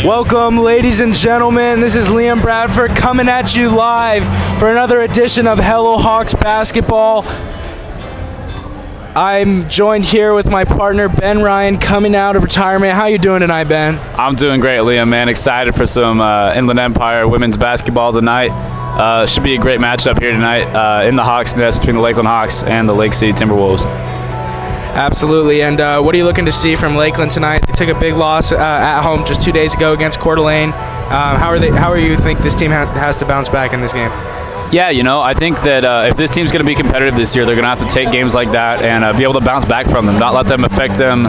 Welcome, ladies and gentlemen. This is Liam Bradford coming at you live for another edition of Hello Hawks Basketball. I'm joined here with my partner, Ben Ryan, coming out of retirement. How you doing tonight, Ben? I'm doing great, Liam, man. Excited for some Inland Empire women's basketball tonight. Should be a great matchup here tonight in the Hawks nest between the Lakeland Hawks and the Lake City Timberwolves. Absolutely. And what are you looking to see from Lakeland tonight? They took a big loss at home just 2 days ago against Coeur d'Alene. How are you think this team has to bounce back in this game? Yeah, I think that if this team's going to be competitive this year, they're going to have to take games like that and be able to bounce back from them, not let them affect them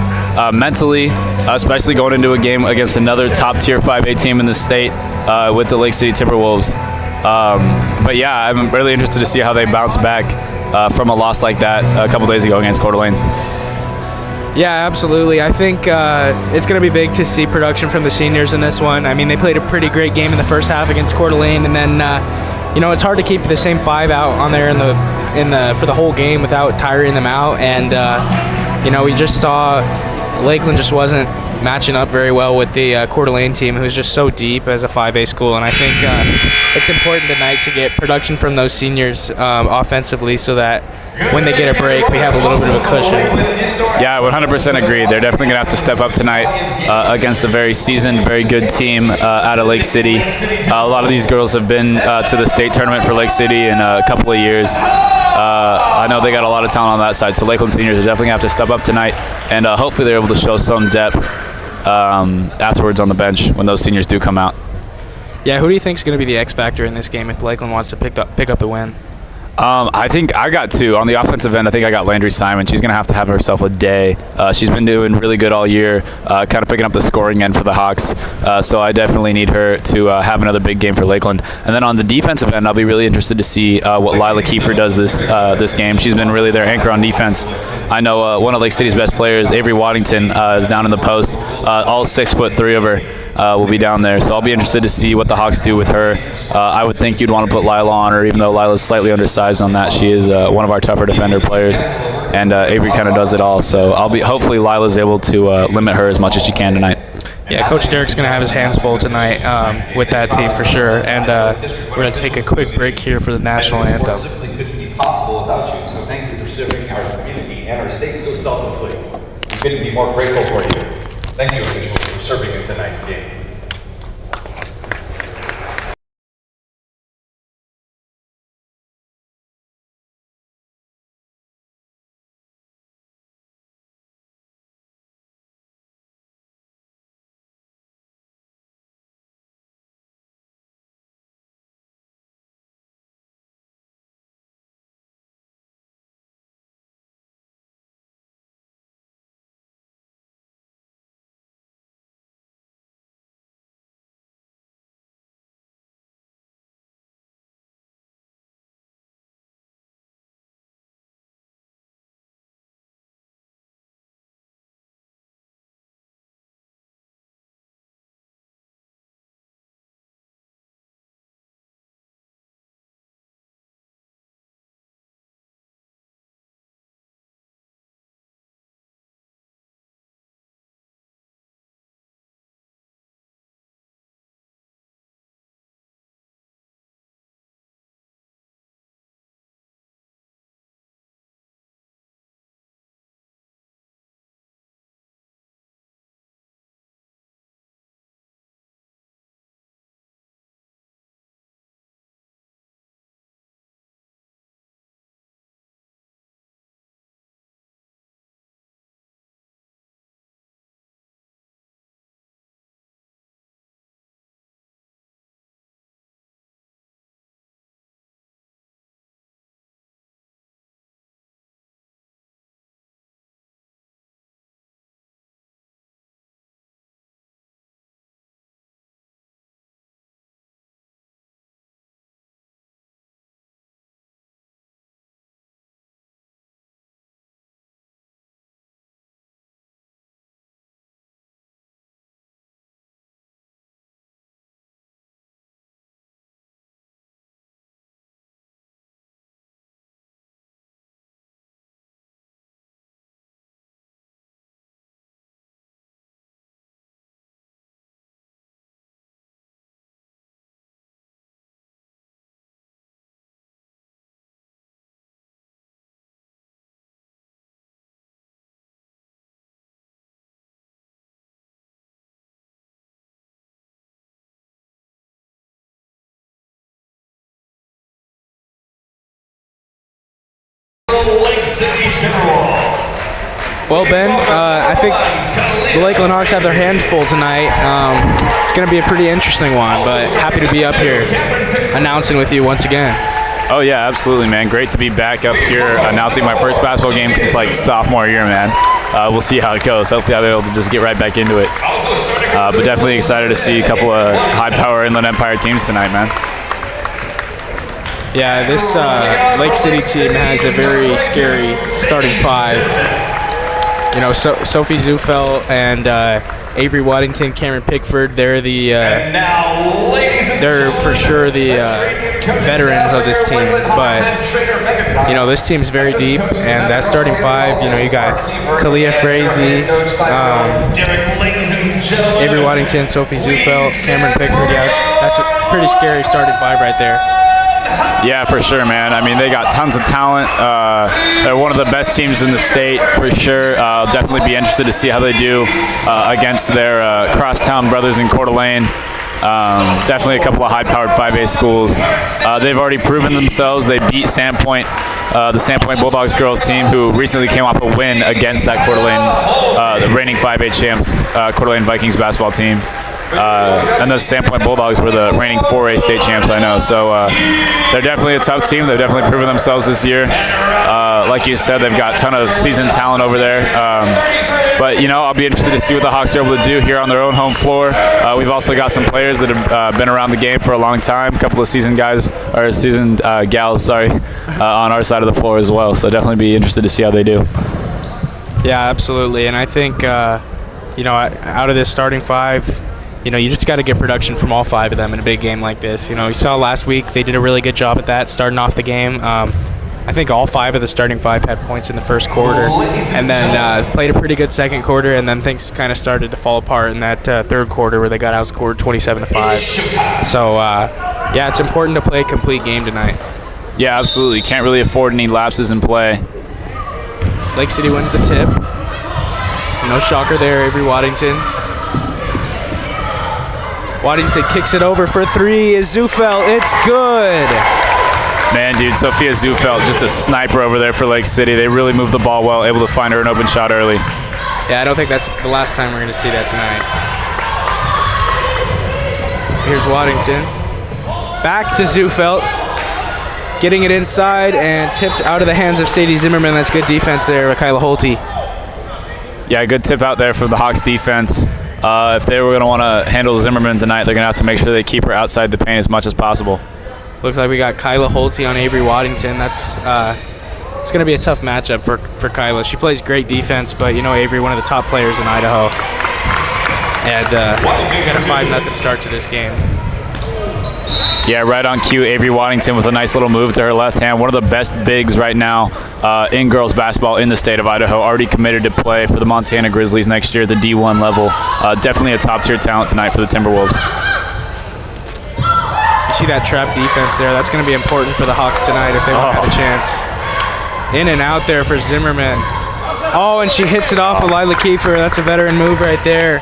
mentally, especially going into a game against another top-tier 5A team in the state with the Lake City Timberwolves. But yeah, I'm really interested to see how they bounce back from a loss like that a couple days ago against Coeur d'Alene. Yeah, absolutely. I think it's going to be big to see production from the seniors in this one. I mean, they played a pretty great game in the first half against Coeur d'Alene, and then it's hard to keep the same five out on there for the whole game without tiring them out. And we just saw Lakeland just wasn't matching up very well with the Coeur d'Alene team, who's just so deep as a 5A school. And I think it's important tonight to get production from those seniors offensively, so that when they get a break, we have a little bit of a cushion. Yeah, 100% agree. They're definitely going to have to step up tonight against a very seasoned, very good team out of Lake City. A lot of these girls have been to the state tournament for Lake City in a couple of years. I know they got a lot of talent on that side, so Lakeland seniors are definitely going to have to step up tonight, and hopefully they're able to show some depth afterwards on the bench when those seniors do come out. Yeah, who do you think is going to be the X factor in this game if Lakeland wants to pick up the win? I think I got two. On the offensive end, I think I got Landry Simon. She's going to have herself a day. She's been doing really good all year, kind of picking up the scoring end for the Hawks. So I definitely need her to have another big game for Lakeland. And then on the defensive end, I'll be really interested to see what Lila Kiefer does this game. She's been really their anchor on defense. I know one of Lake City's best players, Avery Waddington, is down in the post. All 6'3" of her will be down there. So I'll be interested to see what the Hawks do with her. I would think you'd want to put Lila on her, even though Lila's slightly undersized on that. She is one of our tougher defender players, and Avery kind of does it all. So hopefully Lila's able to limit her as much as she can tonight. Yeah, Coach Derek's going to have his hands full tonight with that team for sure. And we're going to take a quick break here for the national anthem. Simply couldn't be possible without you. So thank you for serving our community and our state so selflessly. We couldn't be more grateful for you. Thank you, officials, for serving in tonight's game. Well, Ben, I think the Lakeland Hawks have their hands full tonight. It's going to be a pretty interesting one, but happy to be up here announcing with you once again. Oh, yeah, absolutely, man. Great to be back up here announcing my first basketball game since, like, sophomore year, man. We'll see how it goes. Hopefully I'll be able to just get right back into it. But definitely excited to see a couple of high-power Inland Empire teams tonight, man. Yeah, this Lake City team has a very scary starting five. You know, Sophie Zufel and Avery Waddington, Cameron Pickford, they're for sure the veterans of this team. But, you know, this team's very deep, and that starting five, you know, you got Kalia Frazee, Avery Waddington, Sophie Zufel, Cameron Pickford. Yeah, that's a pretty scary starting five right there. Yeah, for sure, man. I mean, they got tons of talent. They're one of the best teams in the state, for sure. I'll definitely be interested to see how they do against their crosstown brothers in Coeur d'Alene. Definitely a couple of high-powered 5A schools. They've already proven themselves. They beat Sandpoint, the Sandpoint Bulldogs girls team, who recently came off a win against that Coeur d'Alene, the reigning 5A champs, Coeur d'Alene Vikings basketball team. And the Sandpoint Bulldogs were the reigning 4A state champs, I know. So they're definitely a tough team. They've definitely proven themselves this year. Like you said, they've got a ton of seasoned talent over there. But, you know, I'll be interested to see what the Hawks are able to do here on their own home floor. We've also got some players that have been around the game for a long time, a couple of seasoned guys, or seasoned gals, sorry, on our side of the floor as well. So definitely be interested to see how they do. Yeah, absolutely. And I think, you know, out of this starting five, you know, you just got to get production from all five of them in a big game like this. You know, you saw last week they did a really good job at that, starting off the game. I think all five of the starting five had points in the first quarter, and then played a pretty good second quarter, and then things kind of started to fall apart in that third quarter where they got outscored 27-5. So, yeah, it's important to play a complete game tonight. Yeah, absolutely. Can't really afford any lapses in play. Lake City wins the tip. No shocker there, Avery Waddington. Waddington kicks it over for three. Is Zufel. It's good. Man, dude, Sophia Zufel, just a sniper over there for Lake City. They really moved the ball well, able to find her an open shot early. Yeah, I don't think that's the last time we're going to see that tonight. Here's Waddington. Back to Zufel. Getting it inside and tipped out of the hands of Sadie Zimmerman. That's good defense there, Kyla Holte. Yeah, good tip out there for the Hawks defense. If they were going to want to handle Zimmerman tonight, they're going to have to make sure they keep her outside the paint as much as possible. Looks like we got Kyla Holte on Avery Waddington. That's it's going to be a tough matchup for Kyla. She plays great defense, but you know Avery, one of the top players in Idaho. And we got a 5-0 start to this game. Yeah, right on cue. Avery Waddington with a nice little move to her left hand. One of the best bigs right now in girls basketball in the state of Idaho. Already committed to play for the Montana Grizzlies next year at the D1 level. Definitely a top-tier talent tonight for the Timberwolves. You see that trap defense there. That's going to be important for the Hawks tonight if they want to have a chance. In and out there for Zimmerman. Oh, and she hits it off of Lila Kiefer. That's a veteran move right there.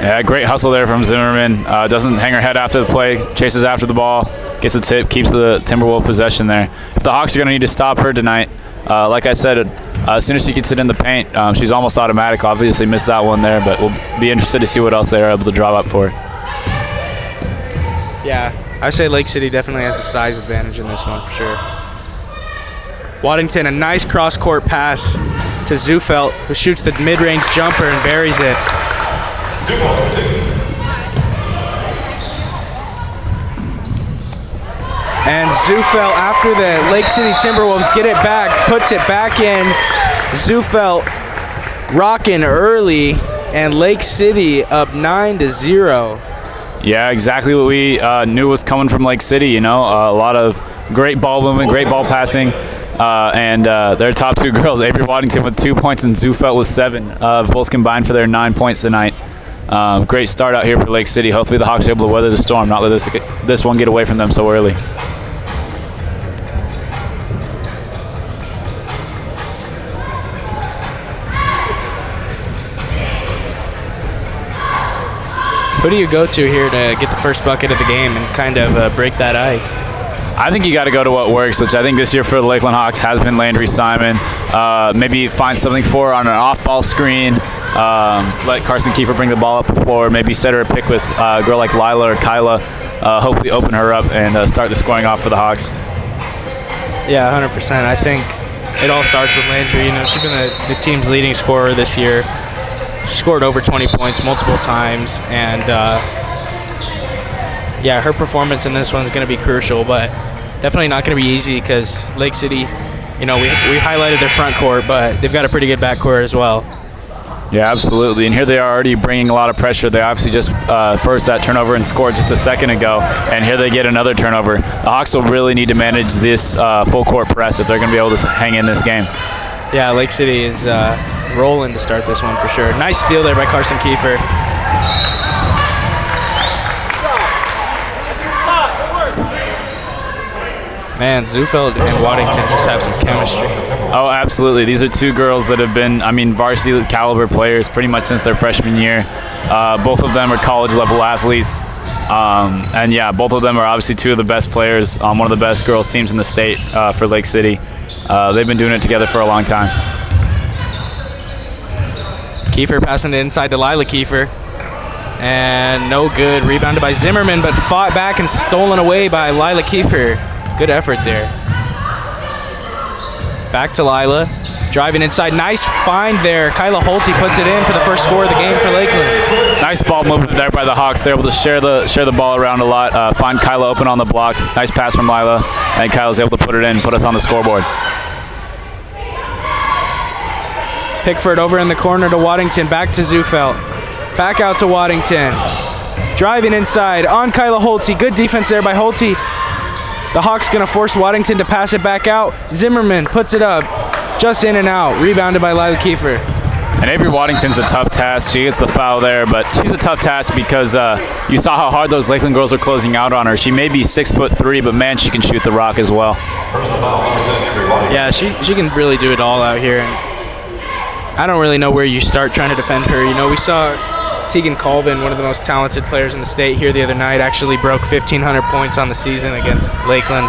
Yeah, great hustle there from Zimmerman. Doesn't hang her head after the play, chases after the ball, gets the tip, keeps the Timberwolf possession there. If the Hawks are going to need to stop her tonight, like I said, as soon as she gets it in the paint, she's almost automatic. Obviously missed that one there, but we'll be interested to see what else they're able to draw up for her. Yeah, I say Lake City definitely has a size advantage in this one for sure. Waddington, a nice cross-court pass to Zufelt, who shoots the mid-range jumper and buries it. And Zufelt, after the Lake City Timberwolves get it back, puts it back in. Zufelt rocking early, and Lake City up 9-0. Yeah, exactly what we knew was coming from Lake City. You know, a lot of great ball movement, great ball passing, and their top two girls, Avery Waddington with 2 points and Zufelt with 7, both combined for their 9 points tonight. Great start out here for Lake City. Hopefully the Hawks are able to weather the storm, not let this one get away from them so early. Who do you go to here to get the first bucket of the game and kind of break that ice? I think you got to go to what works, which I think this year for the Lakeland Hawks has been Landry Simon. Maybe find something for her on an off-ball screen. Let Carson Kiefer bring the ball up the floor. Maybe set her a pick with a girl like Lila or Kyla. Hopefully open her up and start the scoring off for the Hawks. Yeah, 100%. I think it all starts with Landry. You know, she's been the team's leading scorer this year. She scored over 20 points multiple times, and yeah, her performance in this one is going to be crucial, but definitely not going to be easy because Lake City, you know, we highlighted their front court, but they've got a pretty good back court as well. Yeah, absolutely. And here they are already bringing a lot of pressure. They obviously just forced that turnover and scored just a second ago, and here they get another turnover. The Hawks will really need to manage this full court press if they're going to be able to hang in this game. Yeah, Lake City is rolling to start this one for sure. Nice steal there by Carson Kiefer. Man, Zufeld and Waddington just have some chemistry. Oh, absolutely. These are two girls that have been, varsity caliber players pretty much since their freshman year. Both of them are college level athletes. And yeah, both of them are obviously two of the best players on one of the best girls teams in the state for Lake City. They've been doing it together for a long time. Kiefer passing it inside to Lila Kiefer. And no good. Rebounded by Zimmerman, but fought back and stolen away by Lila Kiefer. Good effort there. Back to Lila. Driving inside. Nice find there. Kyla Holtze puts it in for the first score of the game for Lakeland. Nice ball movement there by the Hawks. They're able to share the ball around a lot. Find Kyla open on the block. Nice pass from Lila. And Kyla's able to put it in and put us on the scoreboard. Pickford over in the corner to Waddington. Back to Zufelt. Back out to Waddington. Driving inside on Kyla Holtze. Good defense there by Holtze. The Hawks going to force Waddington to pass it back out. Zimmerman puts it up. Just in and out. Rebounded by Lila Kiefer. And Avery Waddington's a tough task. She gets the foul there, but she's a tough task because you saw how hard those Lakeland girls are closing out on her. She may be 6'3", but man, she can shoot the rock as well. Yeah, she can really do it all out here. And I don't really know where you start trying to defend her. You know, we saw Tegan Colvin, one of the most talented players in the state here the other night, actually broke 1,500 points on the season against Lakeland.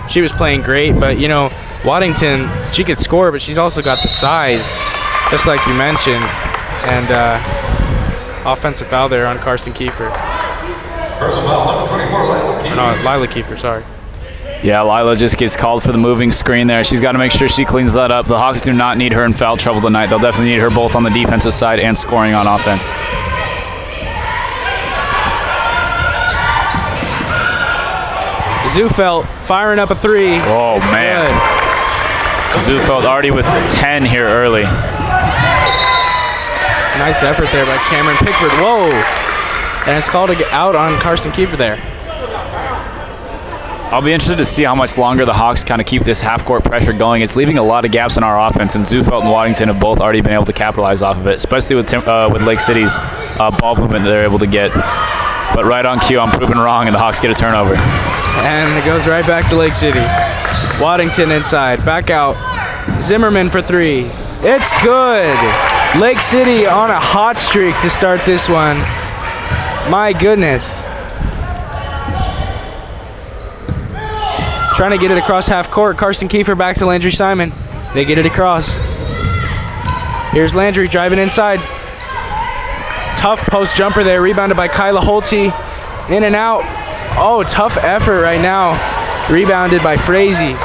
She was playing great, but, you know, Waddington, she could score, but she's also got the size, just like you mentioned. And offensive foul there on Carson Kiefer. Personal foul, number 24, Lila Kiefer. No, Lila Kiefer, sorry. Yeah, Lila just gets called for the moving screen there. She's got to make sure she cleans that up. The Hawks do not need her in foul trouble tonight. They'll definitely need her both on the defensive side and scoring on offense. Zufelt firing up a three. Oh, it's man. Good. Zufeld already with 10 here early. Nice effort there by Cameron Pickford. Whoa. And it's called out on Carson Kiefer there. I'll be interested to see how much longer the Hawks kind of keep this half-court pressure going. It's leaving a lot of gaps in our offense, and Zufelt and Waddington have both already been able to capitalize off of it, especially with Lake City's ball movement that they're able to get. But right on cue, I'm proven wrong, and the Hawks get a turnover. And it goes right back to Lake City. Waddington inside, back out. Zimmerman for three. It's good. Lake City on a hot streak to start this one. My goodness. Trying to get it across half court. Carson Kiefer back to Landry Simon. They get it across. Here's Landry driving inside. Tough post jumper there. Rebounded by Kyla Holtze. In and out. Oh, tough effort right now. Rebounded by Frazee.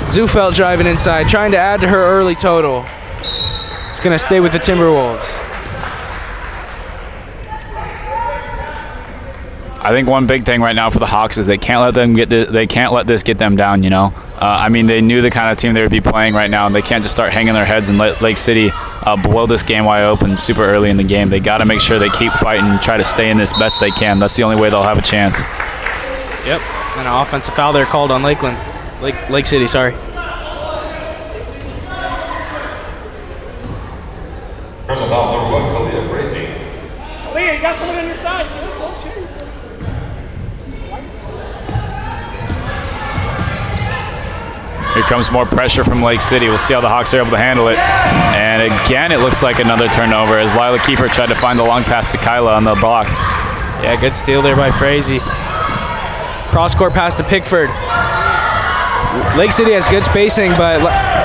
Zufelt driving inside. Trying to add to her early total. It's going to stay with the Timberwolves. I think one big thing right now for the Hawks is they can't let this get them down. You know, they knew the kind of team they would be playing right now, and they can't just start hanging their heads and let Lake City blow this game wide open super early in the game. They got to make sure they keep fighting and try to stay in this best they can. That's the only way they'll have a chance. Yep, and an offensive foul there called on Lake City. Sorry. Personal foul, number 1, Kalia Frazee. Kalia, you got someone on your side. Go chase. Here comes more pressure from Lake City. We'll see how the Hawks are able to handle it. And again, it looks like another turnover as Lila Kiefer tried to find the long pass to Kyla on the block. Yeah, good steal there by Frazee. Cross-court pass to Pickford. Lake City has good spacing, but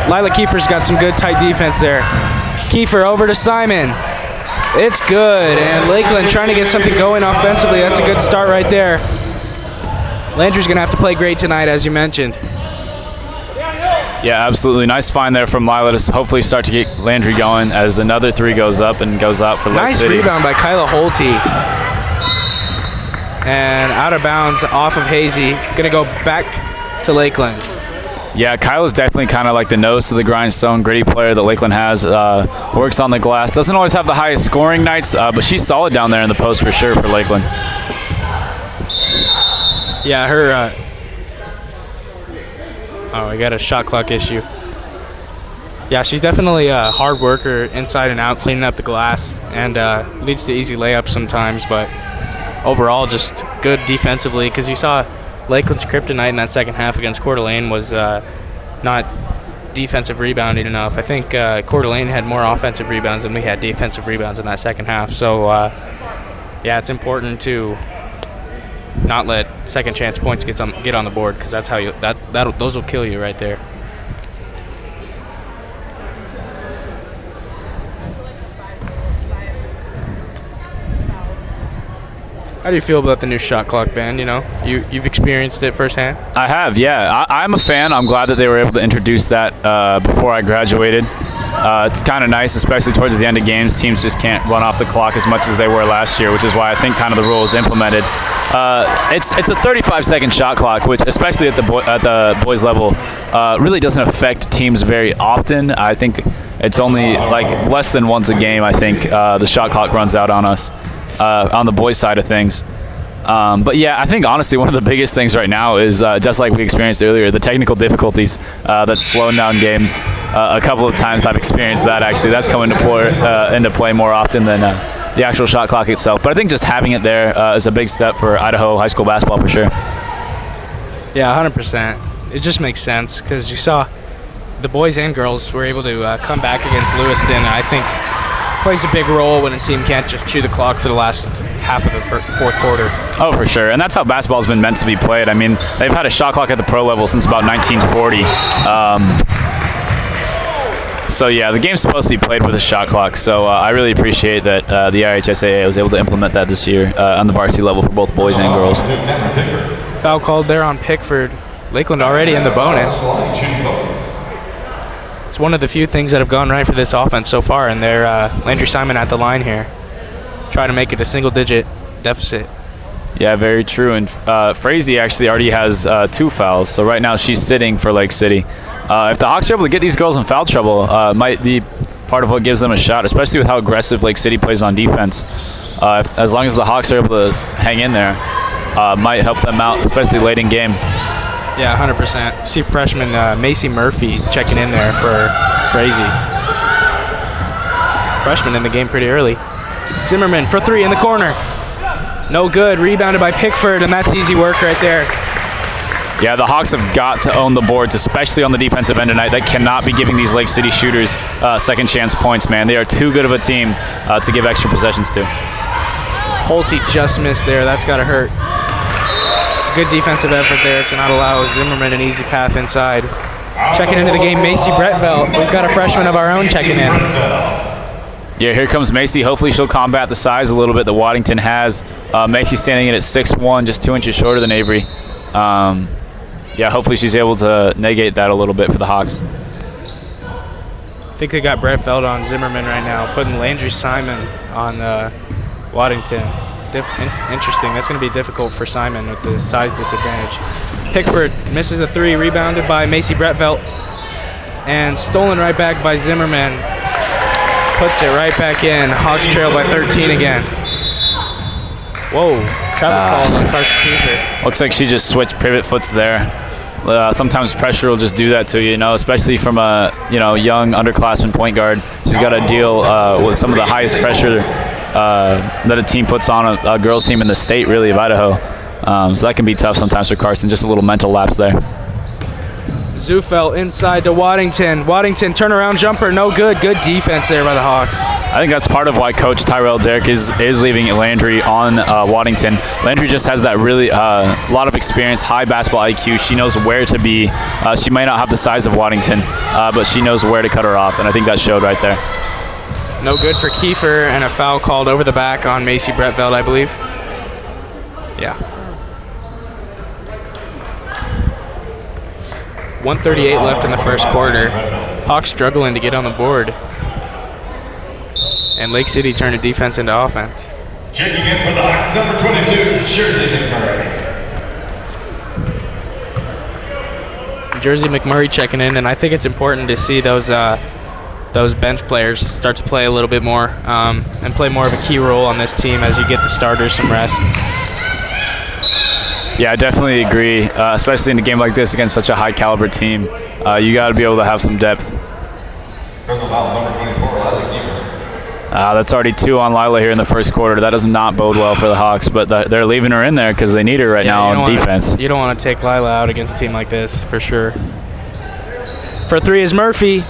Lila Kiefer's got some good tight defense there. Kiefer over to Simon. It's good, and Lakeland trying to get something going offensively. That's a good start right there. Landry's going to have to play great tonight, as you mentioned. Yeah, absolutely. Nice find there from Lila to hopefully start to get Landry going as another three goes up and goes out for Lake City. Nice rebound by Kyla Holte. And out of bounds off of Hazy. Going to go back to Lakeland. Yeah, Kyla's definitely kind of like the nose to the grindstone, gritty player that Lakeland has. Works on the glass. Doesn't always have the highest scoring nights, but she's solid down there in the post for sure for Lakeland. Yeah, her... Oh, I got a shot clock issue. Yeah, she's definitely a hard worker inside and out, cleaning up the glass, and leads to easy layups sometimes, but overall just good defensively, because you saw Lakeland's kryptonite in that second half against Coeur d'Alene was not defensive rebounding enough. I think Coeur d'Alene had more offensive rebounds than we had defensive rebounds in that second half, so yeah, it's important to not let second chance points get on the board, because that's how you those will kill you right there. How do you feel about the new shot clock, Ben? You know, you've experienced it firsthand. I have, yeah. I'm a fan. I'm glad that they were able to introduce that before I graduated. It's kind of nice, especially towards the end of games. Teams just can't run off the clock as much as they were last year, which is why I think kind of the rule is implemented. It's a 35-second shot clock, which, especially at the boys level, really doesn't affect teams very often. I think it's only like less than once a game. I think the shot clock runs out on us on the boys' side of things. But yeah, I think honestly one of the biggest things right now is just like we experienced earlier, the technical difficulties that's slowing down games. A couple of times I've experienced that actually. That's coming into play more often than the actual shot clock itself. But I think just having it there is a big step for Idaho high school basketball for sure. Yeah, 100%. It just makes sense because you saw the boys and girls were able to come back against Lewiston. I think plays a big role when a team can't just chew the clock for the last half of the fourth quarter. Oh, for sure. And that's how basketball's been meant to be played. I mean, they've had a shot clock at the pro level since about 1940. So, yeah, the game's supposed to be played with a shot clock. So I really appreciate that the IHSAA was able to implement that this year on the varsity level for both boys and girls. Foul called there on Pickford. Lakeland already in the bonus. It's one of the few things that have gone right for this offense so far, and they're Landry Simon at the line here. Try to make it a single-digit deficit. Yeah, very true. And Frazee actually already has 2 fouls, so right now she's sitting for Lake City. If the Hawks are able to get these girls in foul trouble, might be part of what gives them a shot, especially with how aggressive Lake City plays on defense. As long as the Hawks are able to hang in there, might help them out, especially late in game. Yeah, 100%. See freshman Macy Murphy checking in there for Frazee. Freshman in the game pretty early. Zimmerman for 3 in the corner. No good. Rebounded by Pickford, and that's easy work right there. Yeah, the Hawks have got to own the boards, especially on the defensive end tonight. They cannot be giving these Lake City shooters second chance points, man. They are too good of a team to give extra possessions to. Holte just missed there. That's got to hurt. Good defensive effort there to not allow Zimmerman an easy path inside. Checking into the game, Macy Brettveld. We've got a freshman of our own checking in. Yeah, here comes Macy. Hopefully she'll combat the size a little bit that Waddington has. Macy standing in at 6'1", just 2 inches shorter than Avery. Yeah, hopefully she's able to negate that a little bit for the Hawks. I think they got Brettveld on Zimmerman right now, putting Landry Simon on Waddington. Interesting. That's going to be difficult for Simon with the size disadvantage. Pickford misses a 3, rebounded by Macy Brettveld, and stolen right back by Zimmerman. Puts it right back in. Hawks trail by 13 again. Whoa. Travel call on Carson Kiefer. Looks like she just switched pivot foots there. Sometimes pressure will just do that to you, especially from a young underclassman point guard. She's got to deal with some of the highest pressure that a team puts on a girls team in the state, really, of Idaho. So that can be tough sometimes for Carson. Just a little mental lapse there. Zufel inside to Waddington. Waddington turnaround jumper, no good. Good defense there by the Hawks. I think that's part of why Coach Tyrell Derrick is leaving Landry on Waddington. Landry just has that really lot of experience, high basketball IQ. She knows where to be. She might not have the size of Waddington, but she knows where to cut her off, and I think that showed right there. No good for Kiefer, and a foul called over the back on Macy Bretveld, I believe. Yeah. 1:38 left in the first quarter. Hawks struggling to get on the board. And Lake City turned defense into offense. Checking in for the Hawks, number 22, Jersey McMurray. Jersey McMurray checking in, and I think it's important to see those bench players start to play a little bit more and play more of a key role on this team as you get the starters some rest. Yeah, I definitely agree, especially in a game like this against such a high-caliber team. You got to be able to have some depth. Personal foul, number 24, Lila Kiefer. That's already 2 on Lila here in the first quarter. That does not bode well for the Hawks, but they're leaving her in there because they need her right now on defense. You don't want to take Lila out against a team like this, for sure. For 3 is Murphy.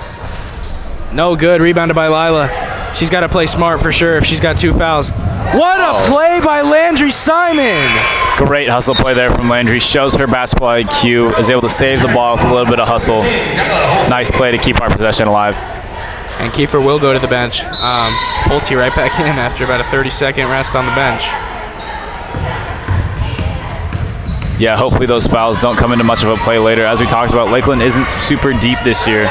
No good. Rebounded by Lila. She's got to play smart for sure if she's got 2 fouls. What a play by Landry Simon! Great hustle play there from Landry. Shows her basketball IQ, is able to save the ball with a little bit of hustle. Nice play to keep our possession alive. And Kiefer will go to the bench. Pulte right back in after about a 30-second rest on the bench. Yeah, hopefully those fouls don't come into much of a play later. As we talked about, Lakeland isn't super deep this year.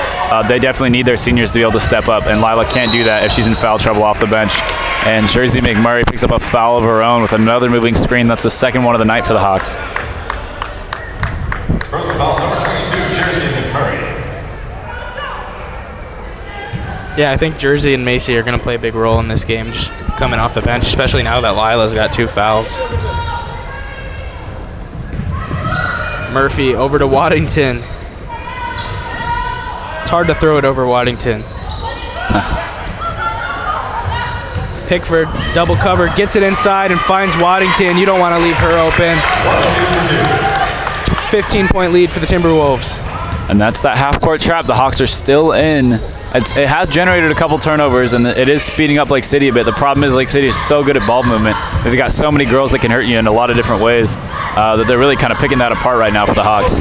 They definitely need their seniors to be able to step up, and Lila can't do that if she's in foul trouble off the bench. And Jersey McMurray picks up a foul of her own with another moving screen. That's the second one of the night for the Hawks. Personal foul, number 22, Jersey McMurray. Yeah, I think Jersey and Macy are going to play a big role in this game, just coming off the bench, especially now that Lila's got 2 fouls. Murphy over to Waddington. It's hard to throw it over Waddington. Pickford, double covered, gets it inside and finds Waddington. You don't want to leave her open. 15-point lead for the Timberwolves. And that's that half-court trap. The Hawks are still in. It has generated a couple turnovers, and it is speeding up Lake City a bit. The problem is Lake City is so good at ball movement. They've got so many girls that can hurt you in a lot of different ways that they're really kind of picking that apart right now for the Hawks.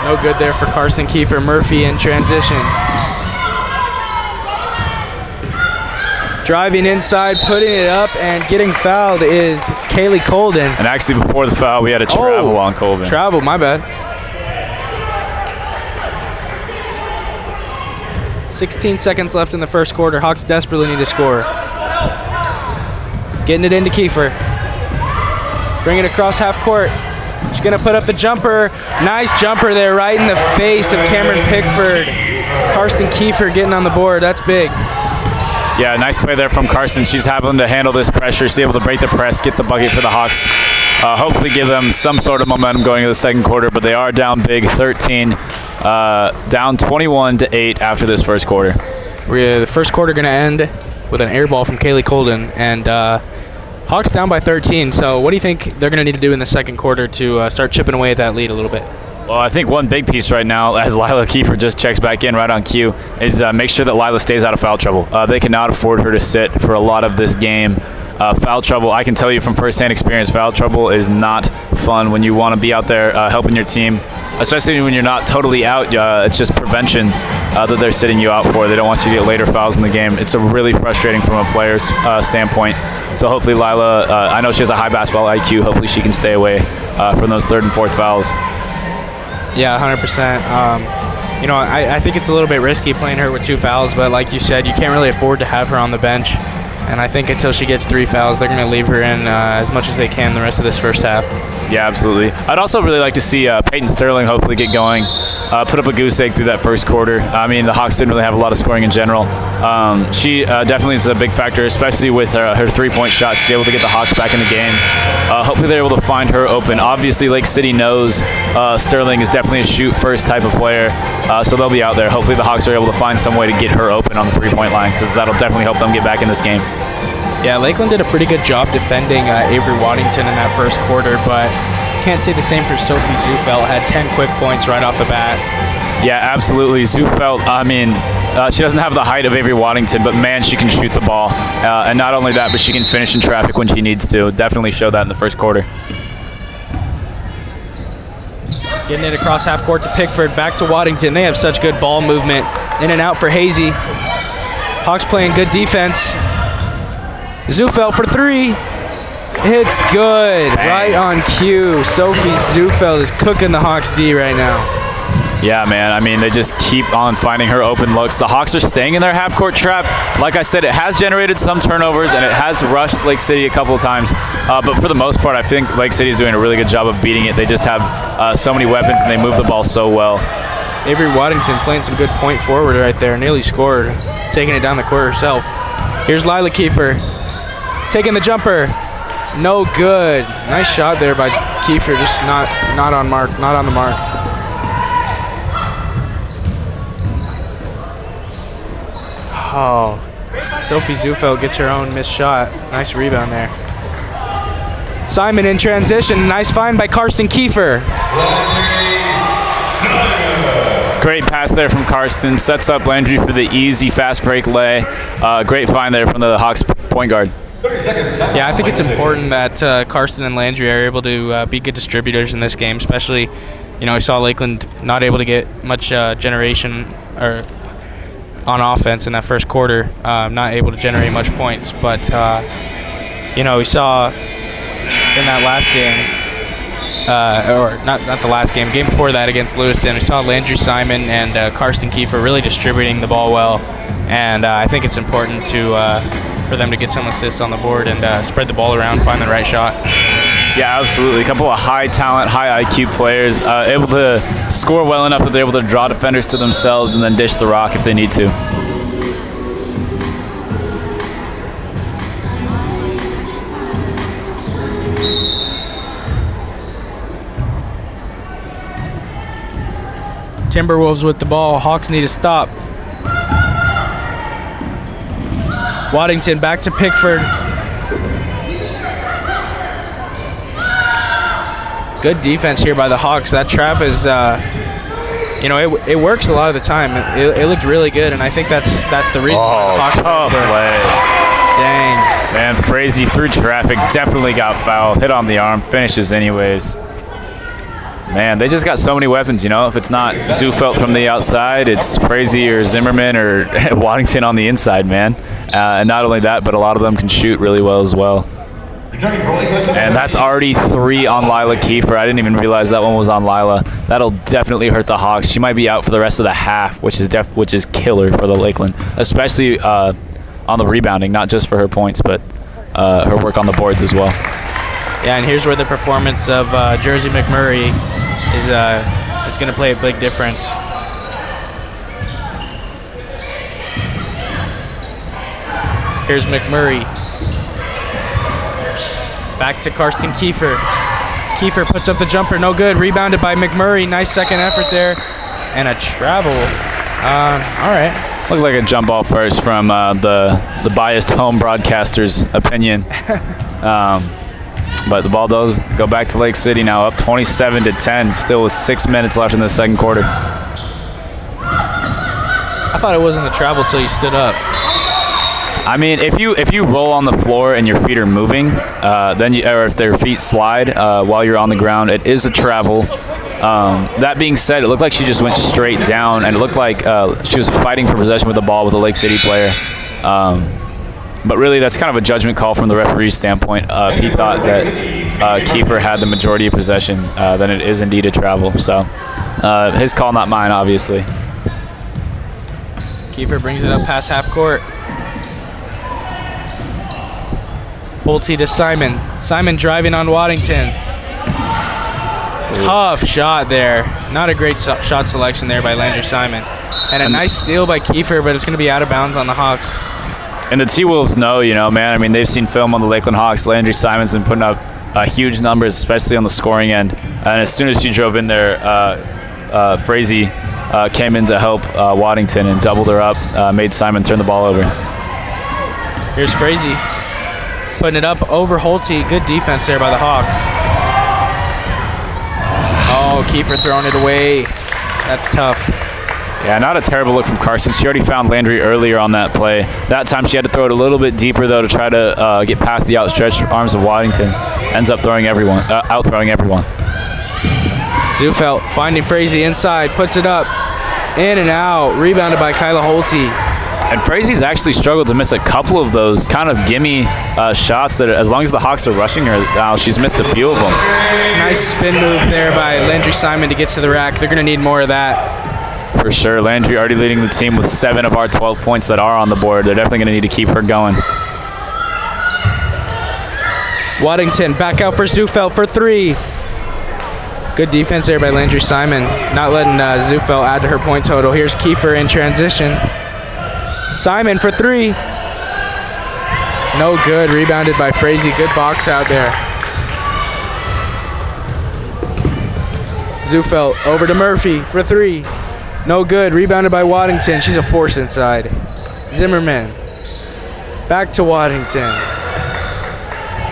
No good there for Carson Kiefer. Murphy in transition. Driving inside, putting it up, and getting fouled is Kaylee Colden. And actually, before the foul, we had a travel on Colvin. Travel, my bad. 16 seconds left in the first quarter. Hawks desperately need to score. Getting it into Kiefer. Bring it across half court. She's going to put up the jumper. Nice jumper there right in the face of Cameron Pickford. Karsten Kiefer getting on the board. That's big. Yeah, nice play there from Carson. She's having to handle this pressure. She's able to break the press, get the bucket for the Hawks. Hopefully give them some sort of momentum going into the second quarter, but they are down big, 13, down 21-8 after this first quarter. The first quarter going to end with an air ball from Kaylee Colden, and Hawks down by 13. So what do you think they're going to need to do in the second quarter to start chipping away at that lead a little bit? Well, I think one big piece right now, as Lila Kiefer just checks back in right on cue, is make sure that Lila stays out of foul trouble. They cannot afford her to sit for a lot of this game. Foul trouble, I can tell you from firsthand experience, foul trouble is not fun when you want to be out there helping your team, especially when you're not totally out. It's just prevention that they're sitting you out for. They don't want you to get later fouls in the game. It's really frustrating from a player's standpoint. So hopefully Lila, I know she has a high basketball IQ. Hopefully she can stay away from those third and fourth fouls. Yeah, 100%. I think it's a little bit risky playing her with 2 fouls, but like you said, you can't really afford to have her on the bench. And I think until she gets 3 fouls, they're going to leave her in as much as they can the rest of this first half. Yeah, absolutely. I'd also really like to see Peyton Sterling hopefully get going, put up a goose egg through that first quarter. I mean, the Hawks didn't really have a lot of scoring in general. She definitely is a big factor, especially with her three-point shot. She's able to get the Hawks back in the game. Hopefully they're able to find her open. Obviously, Lake City knows Sterling is definitely a shoot-first type of player, so they'll be out there. Hopefully the Hawks are able to find some way to get her open on the three-point line, because that'll definitely help them get back in this game. Yeah, Lakeland did a pretty good job defending Avery Waddington in that first quarter, but can't say the same for Sophie Zufeld. Had 10 quick points right off the bat. Yeah, absolutely. Zufeld, I mean, she doesn't have the height of Avery Waddington, but man, she can shoot the ball. And not only that, but she can finish in traffic when she needs to. Definitely showed that in the first quarter. Getting it across half court to Pickford, back to Waddington. They have such good ball movement. In and out for Hazy. Hawks playing good defense. Zufeld for 3. It's good. Dang. Right on cue. Sophie Zufeld is cooking the Hawks D right now. Yeah, man. I mean, they just keep on finding her open looks. The Hawks are staying in their half-court trap. Like I said, it has generated some turnovers, and it has rushed Lake City a couple of times. But for the most part, I think Lake City is doing a really good job of beating it. They just have so many weapons, and they move the ball so well. Avery Waddington playing some good point forward right there. Nearly scored. Taking it down the court herself. Here's Lila Kiefer. Taking the jumper. No good. Nice shot there by Kiefer. Just not on mark. Not on the mark. Oh, Sophie Zufeld gets her own missed shot. Nice rebound there. Simon in transition. Nice find by Karsten Kiefer. Great pass there from Karsten. Sets up Landry for the easy fast break lay. Great find there from the Hawks point guard. Yeah, I think it's important that Karsten and Landry are able to be good distributors in this game, especially, you know, we saw Lakeland not able to get much generation or on offense in that first quarter, not able to generate much points. But, you know, we saw in that last game, or not the last game, game before that against Lewiston, we saw Landry Simon and Karsten Kiefer really distributing the ball well. And I think it's important for them to get some assists on the board and spread the ball around, find the right shot. Yeah, absolutely. A couple of high talent, high IQ players, able to score well enough that they're able to draw defenders to themselves and then dish the rock if they need to. Timberwolves with the ball. Hawks need to stop. Waddington back to Pickford. Good defense here by the Hawks. That trap is, you know, it works a lot of the time. It looked really good, and I think that's the reason why the Hawks tough play. Dang. Man, Frazee through traffic, definitely got fouled. Hit on the arm, finishes anyways. Man, they just got so many weapons, you know. If it's not Zufeld from the outside, it's Frazee or Zimmerman or Waddington on the inside, man. And not only that, but a lot of them can shoot really well as well. And that's already 3 on Lila Kiefer. I didn't even realize that one was on Lila. That'll definitely hurt the Hawks. She might be out for the rest of the half, which is killer for the Lakeland, especially on the rebounding, not just for her points, but her work on the boards as well. Yeah, and here's where the performance of Jersey McMurray is going to play a big difference. Here's McMurray. Back to Karsten Kiefer. Kiefer puts up the jumper, no good. Rebounded by McMurray. Nice second effort there. And a travel. All right. Looked like a jump ball first from the biased home broadcaster's opinion. But the ball does go back to Lake City now, up 27-10, still with 6 minutes left in the second quarter. I thought it wasn't a travel till you stood up. I mean, if you roll on the floor and your feet are moving, or if their feet slide while you're on the ground, it is a travel. That being said, it looked like she just went straight down, and it looked like she was fighting for possession with the ball with a Lake City player. But really, that's kind of a judgment call from the referee's standpoint. If he thought that Kiefer had the majority of possession, then it is indeed a travel. So his call, not mine, obviously. Kiefer brings it up past half court. Holtzy to Simon. Simon driving on Waddington. Tough shot there. Not a great shot selection there by Landry Simon. And a nice steal by Kiefer, but it's going to be out of bounds on the Hawks. And the T-Wolves know, you know, man. I mean, they've seen film on the Lakeland Hawks. Landry Simon's been putting up huge numbers, especially on the scoring end. And as soon as she drove in there, Frazee came in to help Waddington and doubled her up, made Simon turn the ball over. Here's Frazee putting it up over Holtzy. Good defense there by the Hawks. Oh, Kiefer throwing it away. That's tough. Yeah, not a terrible look from Carson. She already found Landry earlier on that play. That time she had to throw it a little bit deeper, though, to try to get past the outstretched arms of Waddington. Ends up out-throwing everyone. Zufelt finding Frazee inside, puts it up, in and out, rebounded by Kyla Holte. And Frazee's actually struggled to miss a couple of those kind of gimme shots that, as long as the Hawks are rushing her now, she's missed a few of them. Nice spin move there by Landry Simon to get to the rack. They're going to need more of that. For sure. Landry already leading the team with 7 of our 12 points that are on the board. They're definitely going to need to keep her going. Waddington back out for Zufelt for 3. Good defense there by Landry Simon, not letting Zufelt add to her point total. Here's Kiefer in transition. Simon for 3. No good. Rebounded by Frazee. Good box out there. Zufelt over to Murphy for 3. No good. Rebounded by Waddington. She's a force inside. Zimmerman. Back to Waddington.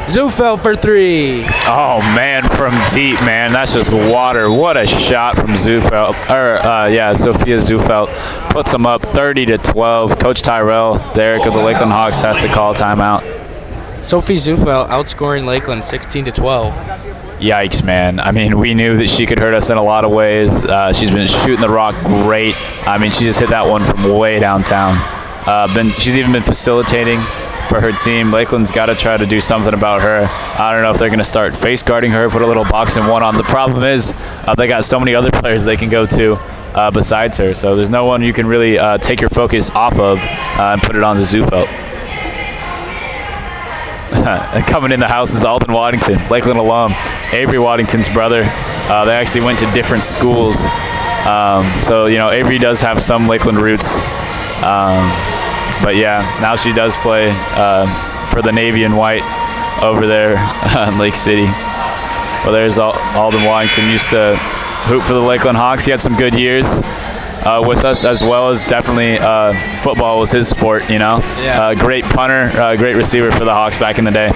Zufelt for 3. Oh, man, from deep, man. That's just water. What a shot from Zufelt. Sophia Zufelt puts them up 30-12. Coach Tyrell Derrick of the Lakeland Hawks has to call a timeout. Sophie Zufelt outscoring Lakeland 16-12. Yikes, man. I mean, we knew that she could hurt us in a lot of ways. She's been shooting the rock great. I mean, she just hit that one from way downtown. She's even been facilitating for her team. Lakeland's got to try to do something about her. I don't know if they're going to start face guarding her, put a little box and one on. The problem is they got so many other players they can go to besides her. So there's no one you can really take your focus off of and put it on the Zufelt. And coming in the house is Alden Waddington, Lakeland alum, Avery Waddington's brother. They actually went to different schools. So, Avery does have some Lakeland roots. But yeah, now she does play for the Navy and White over there in Lake City. Well, there's Alden Waddington, used to hoop for the Lakeland Hawks. He had some good years with us, as well as definitely football was his sport, Yeah. Great punter, great receiver for the Hawks back in the day.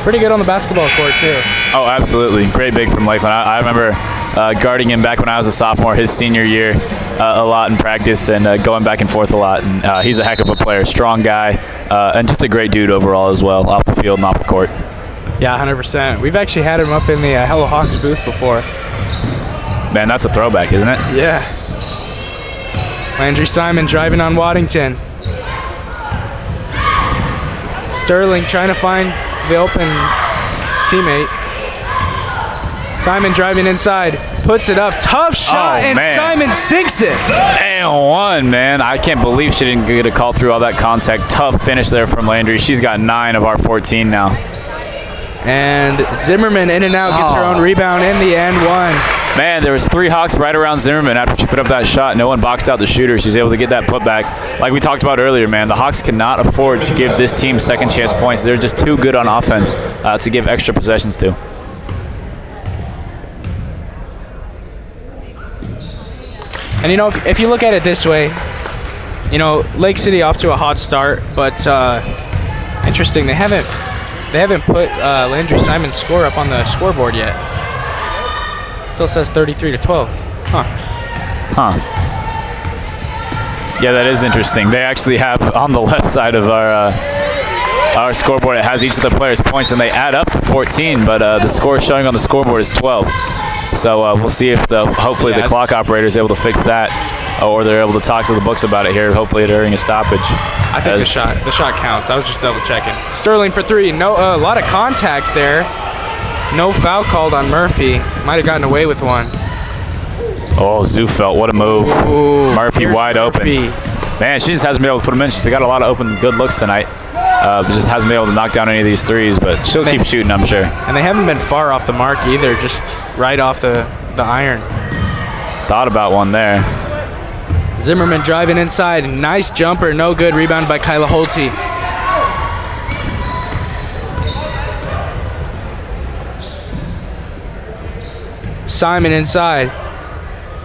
Pretty good on the basketball court, too. Oh, absolutely. Great big from Lakeland. I remember guarding him back when I was a sophomore, his senior year, a lot in practice and going back and forth a lot. And he's a heck of a player, strong guy, and just a great dude overall as well, off the field and off the court. Yeah, 100%. We've actually had him up in the Hello Hawks booth before. Man, that's a throwback, isn't it? Yeah. Landry Simon driving on Waddington. Sterling trying to find the open teammate. Simon driving inside, puts it up, tough shot, and man. Simon sinks it. And one, man. I can't believe she didn't get a call through all that contact. Tough finish there from Landry. She's got 9 of our 14 now. And Zimmerman in and out, gets her own rebound in the end one. Man, there was 3 Hawks right around Zimmerman after she put up that shot. No one boxed out the shooter. She's able to get that putback. Like we talked about earlier, man, the Hawks cannot afford to give this team second chance points. They're just too good on offense to give extra possessions to. And if you look at it this way, Lake City off to a hot start, but interesting, they haven't put Landry Simon's score up on the scoreboard yet. Still says 33-12. Huh. Yeah, that is interesting. They actually have on the left side of our scoreboard, it has each of the players' points, and they add up to 14, but the score showing on the scoreboard is 12. So we'll see if hopefully the clock operator is able to fix that, or they're able to talk to the books about it here, hopefully during a stoppage. I think the shot counts. I was just double checking. Sterling for 3. No, a lot of contact there. No foul called on Murphy. Might have gotten away with one. Oh, Zufelt, what a move. Ooh, Murphy wide open. Man, she just hasn't been able to put them in. She's got a lot of open good looks tonight. But just hasn't been able to knock down any of these threes, but she'll keep shooting, I'm sure. And they haven't been far off the mark either, just right off the iron. Thought about one there. Zimmerman driving inside. Nice jumper, no good. Rebounded by Kyla Holte. Simon inside.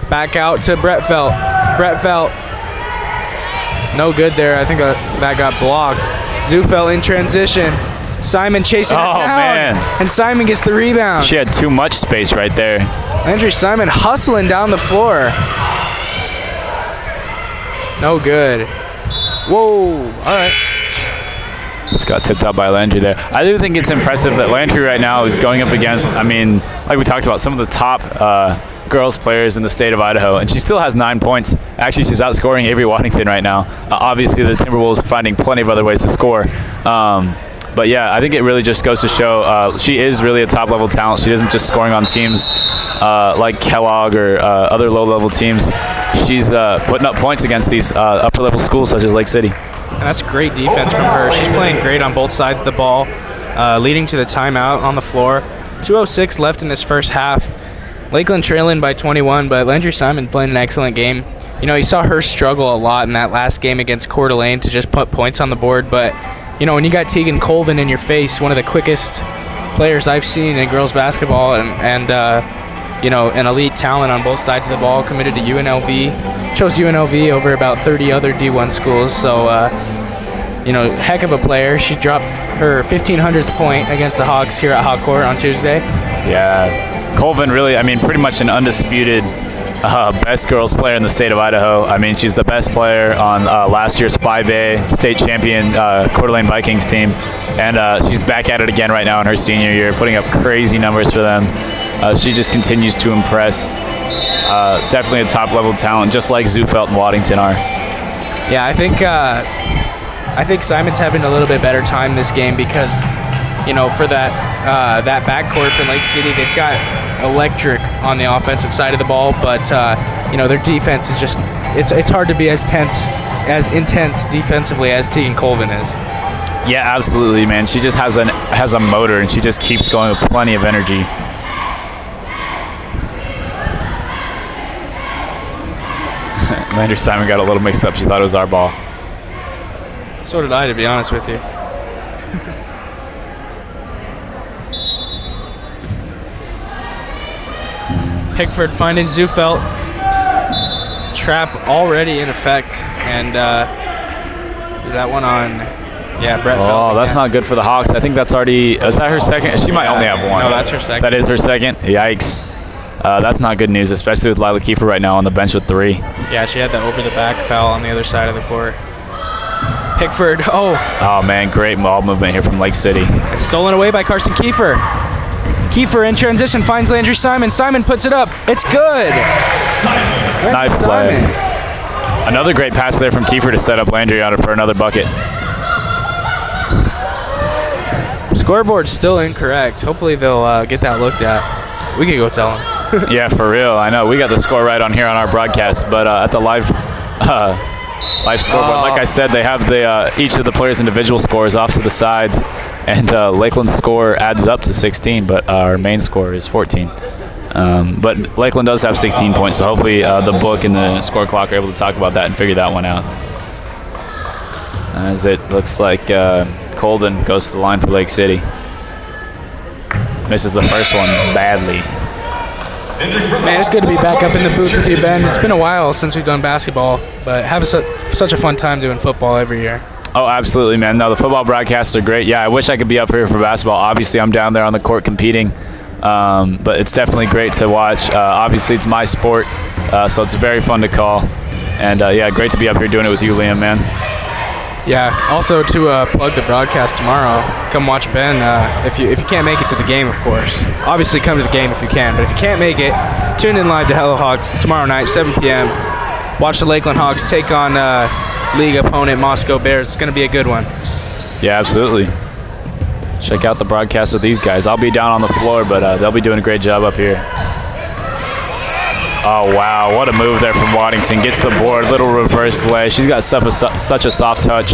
Back out to Brettfeld. Brettfeld. No good there. I think that got blocked. Zufelt in transition. Simon chasing her Oh, down. man. And Simon gets the rebound. She had too much space right there. Landry Simon hustling down the floor. No good. Whoa. All right. Just got tipped up by Landry there. I do think it's impressive that Landry right now is going up against, I mean, like we talked about, some of the top girls players in the state of Idaho, and she still has 9 points. Actually, she's outscoring Avery Waddington right now. Obviously, the Timberwolves are finding plenty of other ways to score. But yeah, I think it really just goes to show she is really a top-level talent. She isn't just scoring on teams like Kellogg or other low-level teams. She's putting up points against these upper-level schools such as Lake City. And that's great defense from her. She's playing great on both sides of the ball, leading to the timeout on the floor. 2:06 left in this first half. Lakeland trailing by 21, but Landry Simon playing an excellent game. You know, you saw her struggle a lot in that last game against Coeur d'Alene to just put points on the board, but you know, when you got Tegan Colvin in your face, one of the quickest players I've seen in girls basketball, and you know, an elite talent on both sides of the ball, committed to UNLV, chose UNLV over about 30 other D1 schools. So, you know, heck of a player. She dropped her 1,500th point against the Hawks here at Hawk on Tuesday. Yeah, Colvin really, I mean, pretty much an undisputed best girls player in the state of Idaho. I mean, she's the best player on last year's 5A state champion Coeur d'Alene Vikings team, and she's back at it again right now in her senior year, putting up crazy numbers for them. She just continues to impress. Definitely a top-level talent, just like Zufelt and Waddington are. Yeah, I think Simon's having a little bit better time this game because, you know, for that backcourt from Lake City, they've got electric on the offensive side of the ball, but you know, their defense is just it's hard to be as intense defensively as Tegan Colvin is. Yeah, absolutely, man. She just has a motor, and she just keeps going with plenty of energy. Landry Simon got a little mixed up. She thought it was our ball. So did I, to be honest with you. Pickford finding Zufelt. Trap already in effect, and is that one on? Yeah, Brett Felt. Oh, that's not good for the Hawks. I think that's already. Is that her second? She might only have one. No, that's her second. That is her second. Yikes. That's not good news, especially with Lila Kiefer right now on the bench with 3. Yeah, she had the over-the-back foul on the other side of the court. Pickford, oh, man, great ball movement here from Lake City. it's stolen away by Carson Kiefer. Kiefer in transition finds Landry Simon. Simon puts it up. It's good. Nice play. Another great pass there from Kiefer to set up Landry on it for another bucket. Scoreboard's still incorrect. Hopefully they'll get that looked at. We could go tell them. Yeah, for real. I know. We got the score right on here on our broadcast, but at the live scoreboard, like I said, they have each of the players' individual scores off to the sides, and Lakeland's score adds up to 16, but our main score is 14. But Lakeland does have 16 points, so hopefully the book and the score clock are able to talk about that and figure that one out. As it looks like Colden goes to the line for Lake City. Misses the first one badly. Man, it's good to be back up in the booth with you, Ben. It's been a while since we've done basketball, but having such a fun time doing football every year. Oh, absolutely, man. No, the football broadcasts are great. Yeah, I wish I could be up here for basketball. Obviously, I'm down there on the court competing, but it's definitely great to watch. Obviously, it's my sport, so it's very fun to call. And, yeah, great to be up here doing it with you, Liam, man. Yeah, also to plug the broadcast tomorrow, come watch Ben. If you can't make it to the game, of course. Obviously, come to the game if you can, but if you can't make it, tune in live to Hello Hawks tomorrow night, 7 p.m. Watch the Lakeland Hawks take on league opponent Moscow Bears. It's going to be a good one. Yeah, absolutely. Check out the broadcast with these guys. I'll be down on the floor, but they'll be doing a great job up here. Oh, wow. What a move there from Waddington. Gets the board. Little reverse lay. She's got such a soft touch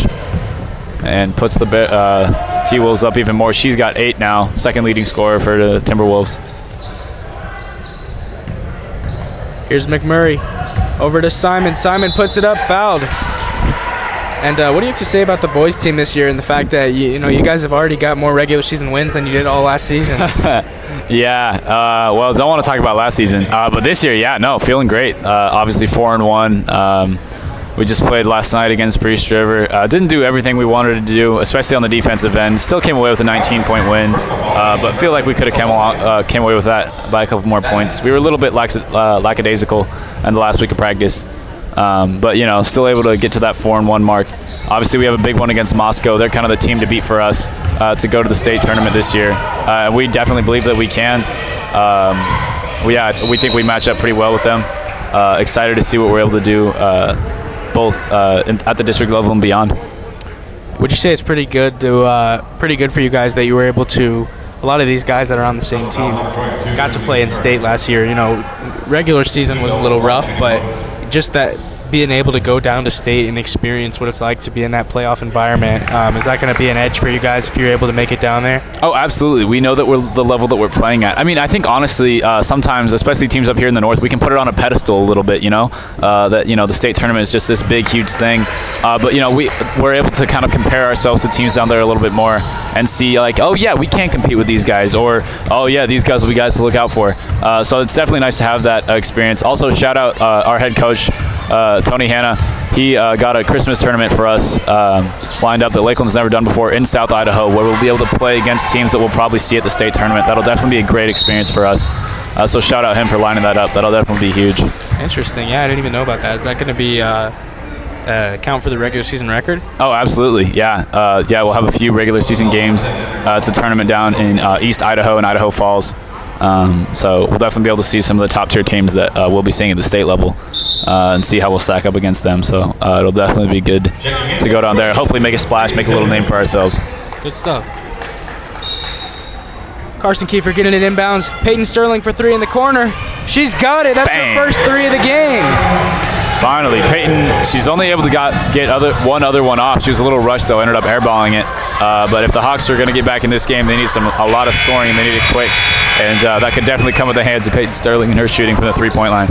and puts the T-Wolves up even more. She's got 8 now. Second leading scorer for the Timberwolves. Here's McMurray. Over to Simon. Simon puts it up. Fouled. And what do you have to say about the boys team this year and the fact that you guys have already got more regular season wins than you did all last season? Yeah. Well, don't want to talk about last season, but this year, yeah, no, feeling great. Obviously 4-1. We just played last night against Priest River. Didn't do everything we wanted to do, especially on the defensive end. Still came away with a 19-point win, but feel like we could have came away with that by a couple more points. We were a little bit lackadaisical in the last week of practice, but still able to get to that 4-1 mark. Obviously, we have a big one against Moscow. They're kind of the team to beat for us to go to the state tournament this year. We definitely believe that we can. We think we match up pretty well with them. Excited to see what we're able to do, both at the district level and beyond. Would you say it's pretty good for you guys that you were able to? A lot of these guys that are on the same team got to play in state last year. Regular season was a little rough, but just that being able to go down to state and experience what it's like to be in that playoff environment, is that going to be an edge for you guys if you're able to make it down there? Oh, absolutely. We know that we're the level that we're playing at. I mean, I think honestly, sometimes, especially teams up here in the north, we can put it on a pedestal a little bit, that, the state tournament is just this big, huge thing. But, we're able to kind of compare ourselves to teams down there a little bit more and see like, oh, yeah, we can compete with these guys, or, oh, yeah, these guys will be guys to look out for. So it's definitely nice to have that experience. Also, shout out our head coach, Tony Hanna. He got a Christmas tournament for us lined up that Lakeland's never done before in South Idaho, where we'll be able to play against teams that we'll probably see at the state tournament. That'll definitely be a great experience for us. So shout out him for lining that up. That'll definitely be huge. Interesting. Yeah, I didn't even know about that. Is that going to be count for the regular season record? Oh, absolutely. Yeah. We'll have a few regular season games. It's a tournament down in East Idaho and Idaho Falls. So we'll definitely be able to see some of the top tier teams that we'll be seeing at the state level and see how we'll stack up against them. So it'll definitely be good to go down there, hopefully make a splash, make a little name for ourselves. Good stuff. Carson Kiefer getting it inbounds. Peyton Sterling for 3 in the corner. She's got it. That's Bang. her first 3 of the game. Finally, Peyton, she's only able to get one other one off. She was a little rushed, though, ended up airballing it. But if the Hawks are going to get back in this game, they need a lot of scoring, and they need it quick. And that could definitely come with the hands of Peyton Sterling and her shooting from the 3-point line.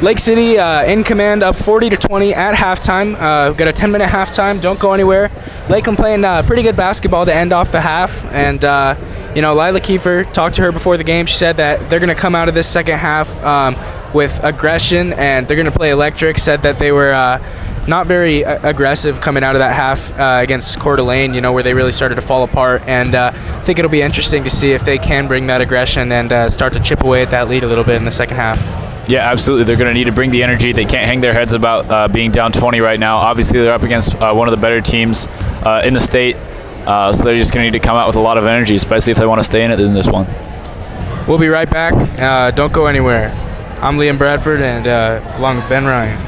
Lake City in command, up 40-20 at halftime. We've got a 10-minute halftime. Don't go anywhere. Lakeland playing pretty good basketball to end off the half. And, Lila Kiefer, talked to her before the game. She said that they're going to come out of this second half with aggression, and they're going to play electric. Said that they were not very aggressive coming out of that half against Coeur d'Alene, where they really started to fall apart. And I think it'll be interesting to see if they can bring that aggression and start to chip away at that lead a little bit in the second half. Yeah, absolutely. They're going to need to bring the energy. They can't hang their heads about being down 20 right now. Obviously, they're up against one of the better teams in the state, so they're just going to need to come out with a lot of energy, especially if they want to stay in it in this one. We'll be right back. Don't go anywhere. I'm Liam Bradford, and along with Ben Ryan.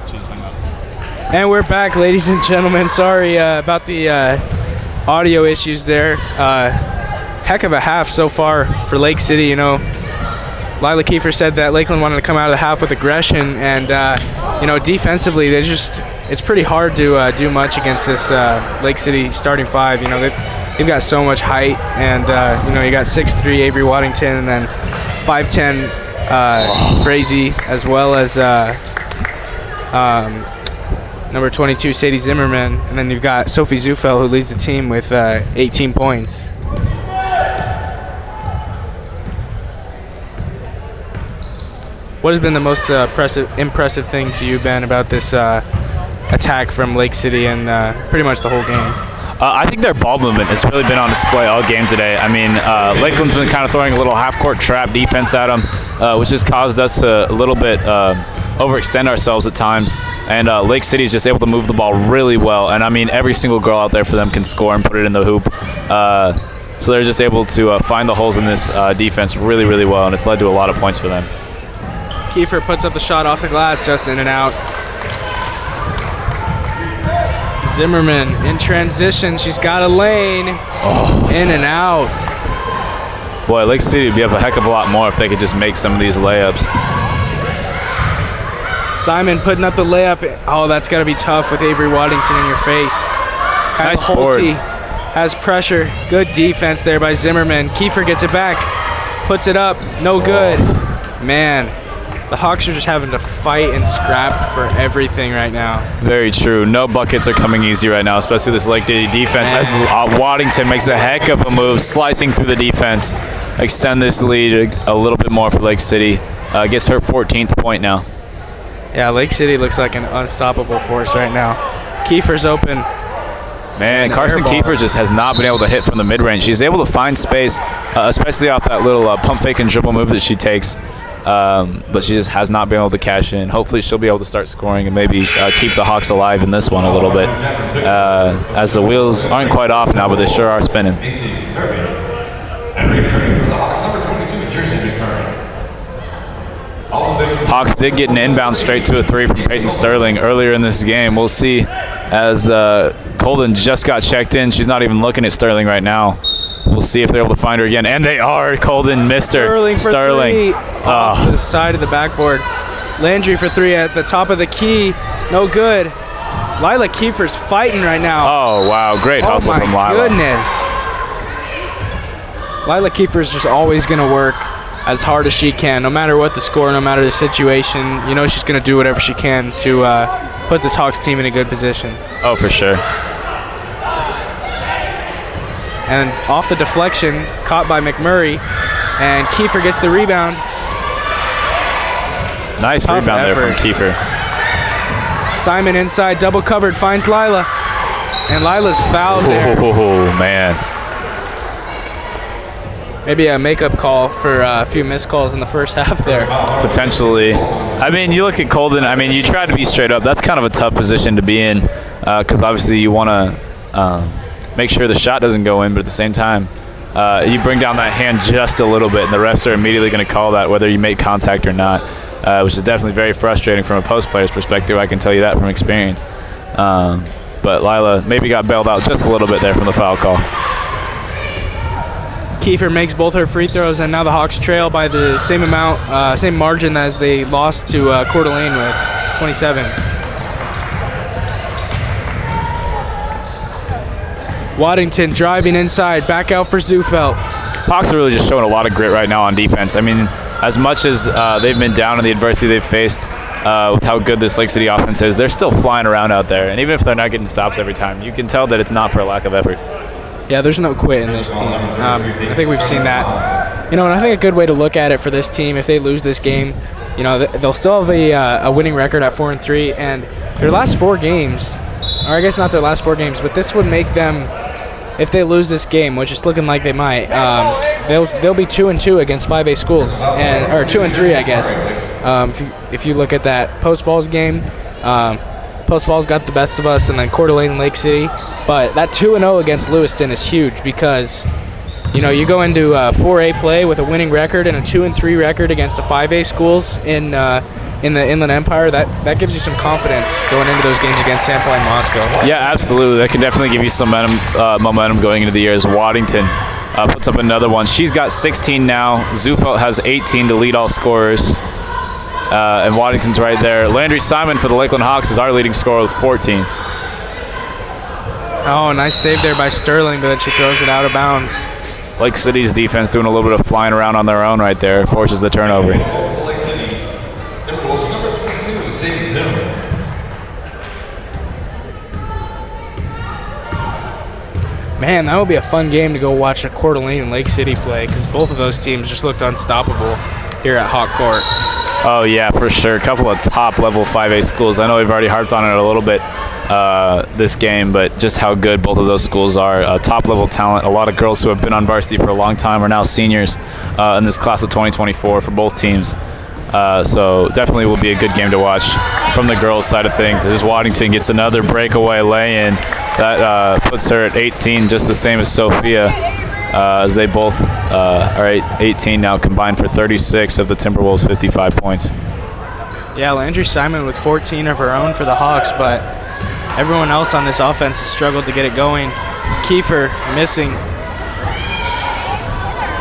She just hung up. And we're back, ladies and gentlemen. Sorry about the audio issues there. Heck of a half so far for Lake City. You know, Lila Kiefer said that Lakeland wanted to come out of the half with aggression, and you know, defensively, it's pretty hard to do much against this Lake City starting five. You know, they've got so much height, and you know, you got 6'3" Avery Waddington, and then 5'10" Frazee, as well as number 22 Sadie Zimmerman, and then you've got Sophie Zufel, who leads the team with 18 points. What has been the most impressive thing to you, Ben, about this attack from Lake City and pretty much the whole game? I think their ball movement has really been on display all game today. I mean, Lakeland's been kind of throwing a little half-court trap defense at them, which has caused us to a little bit overextend ourselves at times. And Lake City is just able to move the ball really well. And, I mean, every single girl out there for them can score and put it in the hoop. So they're just able to find the holes in this defense really, really well, and it's led to a lot of points for them. Kiefer puts up the shot off the glass, just in and out. Zimmerman in transition. She's got a lane. In and out. Boy, Lake City would be up a heck of a lot more if they could just make some of these layups. Simon putting up the layup. Oh, that's got to be tough with Avery Waddington in your face. Nice board. Holte has pressure. Good defense there by Zimmerman. Kiefer gets it back. Puts it up. No good. Man. The Hawks are just having to fight and scrap for everything right now. Very true. No buckets are coming easy right now, especially this Lake City defense. As Waddington makes a heck of a move, slicing through the defense, extend this lead a little bit more for Lake City. Gets her 14th point now. Yeah, Lake City looks like an unstoppable force right now. Kiefer's open. Man, Carson Kiefer just has not been able to hit from the mid-range. She's able to find space, especially off that little pump fake and dribble move that she takes. But she just has not been able to cash in. Hopefully she'll be able to start scoring and maybe keep the Hawks alive in this one a little bit. As the wheels aren't quite off now, but they sure are spinning. Hawks did get an inbound straight to a three from Peyton Sterling earlier in this game. We'll see, as Colden just got checked in. She's not even looking at Sterling right now. We'll see if they're able to find her again. And they are. Colden missed her. Sterling. Off to the side of the backboard. Landry for three at the top of the key. No good. Lila Kiefer's fighting right now. Oh, wow. Great hustle from Lila. Oh, my goodness. Lila Kiefer's just always going to work as hard as she can, no matter what the score, no matter the situation. You know, she's going to do whatever she can to put this Hawks team in a good position. Oh, for sure. And off the deflection, caught by McMurray, and Kiefer gets the rebound. Nice Tough rebound effort there from Kiefer. Simon inside, double covered, finds Lila. And Lila's fouled there. Oh, man. Maybe a makeup call for a few missed calls in the first half there. Potentially. I mean, you look at Colden, I mean, you try to be straight up. That's kind of a tough position to be in because obviously you want to make sure the shot doesn't go in, but at the same time, you bring down that hand just a little bit, and the refs are immediately going to call that whether you make contact or not, which is definitely very frustrating from a post player's perspective. I can tell you that from experience. But Lila maybe got bailed out just a little bit there from the foul call. Kiefer makes both her free throws, and now the Hawks trail by the same amount, same margin as they lost to Coeur d'Alene with, 27. Waddington driving inside, back out for Zufelt. Hawks are really just showing a lot of grit right now on defense. I mean, as much as they've been down in the adversity they've faced with how good this Lake City offense is, they're still flying around out there. And even if they're not getting stops every time, you can tell that it's not for a lack of effort. Yeah, there's no quit in this team. I think we've seen that. You know, and I think a good way to look at it for this team, if they lose this game, you know, they'll still have a winning record at 4-3, and their last 4 games, or I guess not their last 4 games, but this would make them, if they lose this game, which is looking like they might, they'll be 2-2 against 5A schools, or 2-3, I guess. If you look at that Post Falls game, Post Falls got the best of us, and then Coeur d'Alene and Lake City. But that 2-0 against Lewiston is huge because you go into 4A play with a winning record and a 2-3 record against the 5A schools in the Inland Empire. That gives you some confidence going into those games against Sample and Moscow. Yeah, absolutely. That can definitely give you some momentum going into the year as Waddington puts up another one. She's got 16 now. Zufelt has 18 to lead all scorers. And Waddington's right there. Landry Simon for the Lakeland Hawks is our leading scorer with 14. Oh, nice save there by Sterling, but then she throws it out of bounds. Lake City's defense doing a little bit of flying around on their own right there. Forces the turnover. Lake City, Timberwolves number 22, Sadie Zimmerman. Man, that would be a fun game to go watch a Coeur d'Alene and Lake City play, because both of those teams just looked unstoppable here at Hawk Court. Oh, yeah, for sure. A couple of top-level 5A schools. I know we've already harped on it a little bit this game, but just how good both of those schools are. Top-level talent. A lot of girls who have been on varsity for a long time are now seniors in this class of 2024 for both teams. So definitely will be a good game to watch from the girls' side of things. As Waddington gets another breakaway lay-in, that puts her at 18, just the same as Sophia, as they both are at 18 now, combined for 36 of the Timberwolves' 55 points. Yeah, Landry Simon with 14 of her own for the Hawks, but everyone else on this offense has struggled to get it going. Kiefer missing.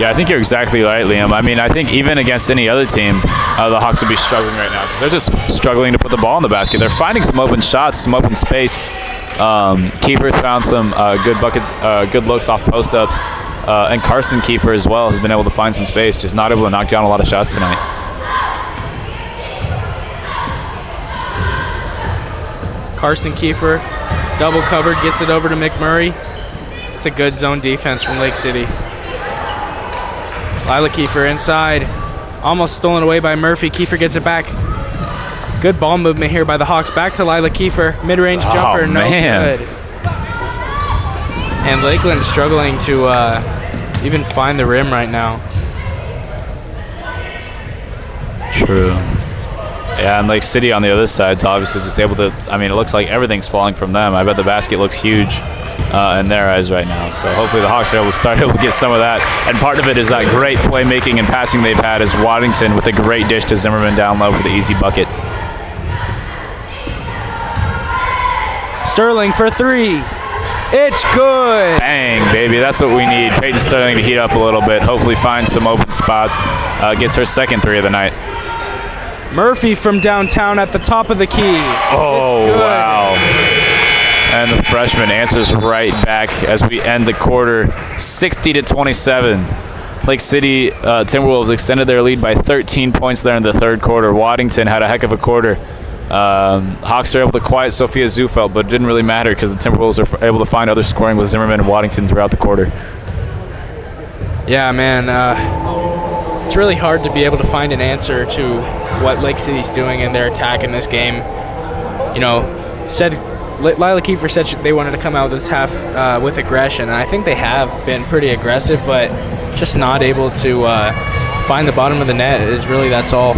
Yeah, I think you're exactly right, Liam. I mean, I think even against any other team, the Hawks would be struggling right now because they're just struggling to put the ball in the basket. They're finding some open shots, some open space. Kiefer's found some good buckets, good looks off post-ups. And Karsten Kiefer as well has been able to find some space, just not able to knock down a lot of shots tonight. Karsten Kiefer, double covered, gets it over to McMurray. It's a good zone defense from Lake City. Lila Kiefer inside, almost stolen away by Murphy. Kiefer gets it back. Good ball movement here by the Hawks. Back to Lila Kiefer, mid-range jumper, no good. And Lakeland struggling to even find the rim right now. True. Yeah, and Lake City on the other side is obviously just able to, I mean, it looks like everything's falling from them. I bet the basket looks huge in their eyes right now. So hopefully the Hawks are able to get some of that. And part of it is that great playmaking and passing they've had as Waddington with a great dish to Zimmerman down low for the easy bucket. Sterling for three. It's good. Bang, baby. That's what we need. Peyton Sterling to heat up a little bit. Hopefully find some open spots. Gets her second three of the night. Murphy from downtown at the top of the key. Oh, wow. And the freshman answers right back as we end the quarter, 60-27. Lake City Timberwolves extended their lead by 13 points there in the third quarter. Waddington had a heck of a quarter. Hawks are able to quiet Sophia Zufelt, but it didn't really matter because the Timberwolves are able to find other scoring with Zimmerman and Waddington throughout the quarter. Yeah, man. It's really hard to be able to find an answer to what Lake City's doing in their attack in this game. You know, Lila Kiefer said they wanted to come out this half with aggression, and I think they have been pretty aggressive, but just not able to find the bottom of the net that's all.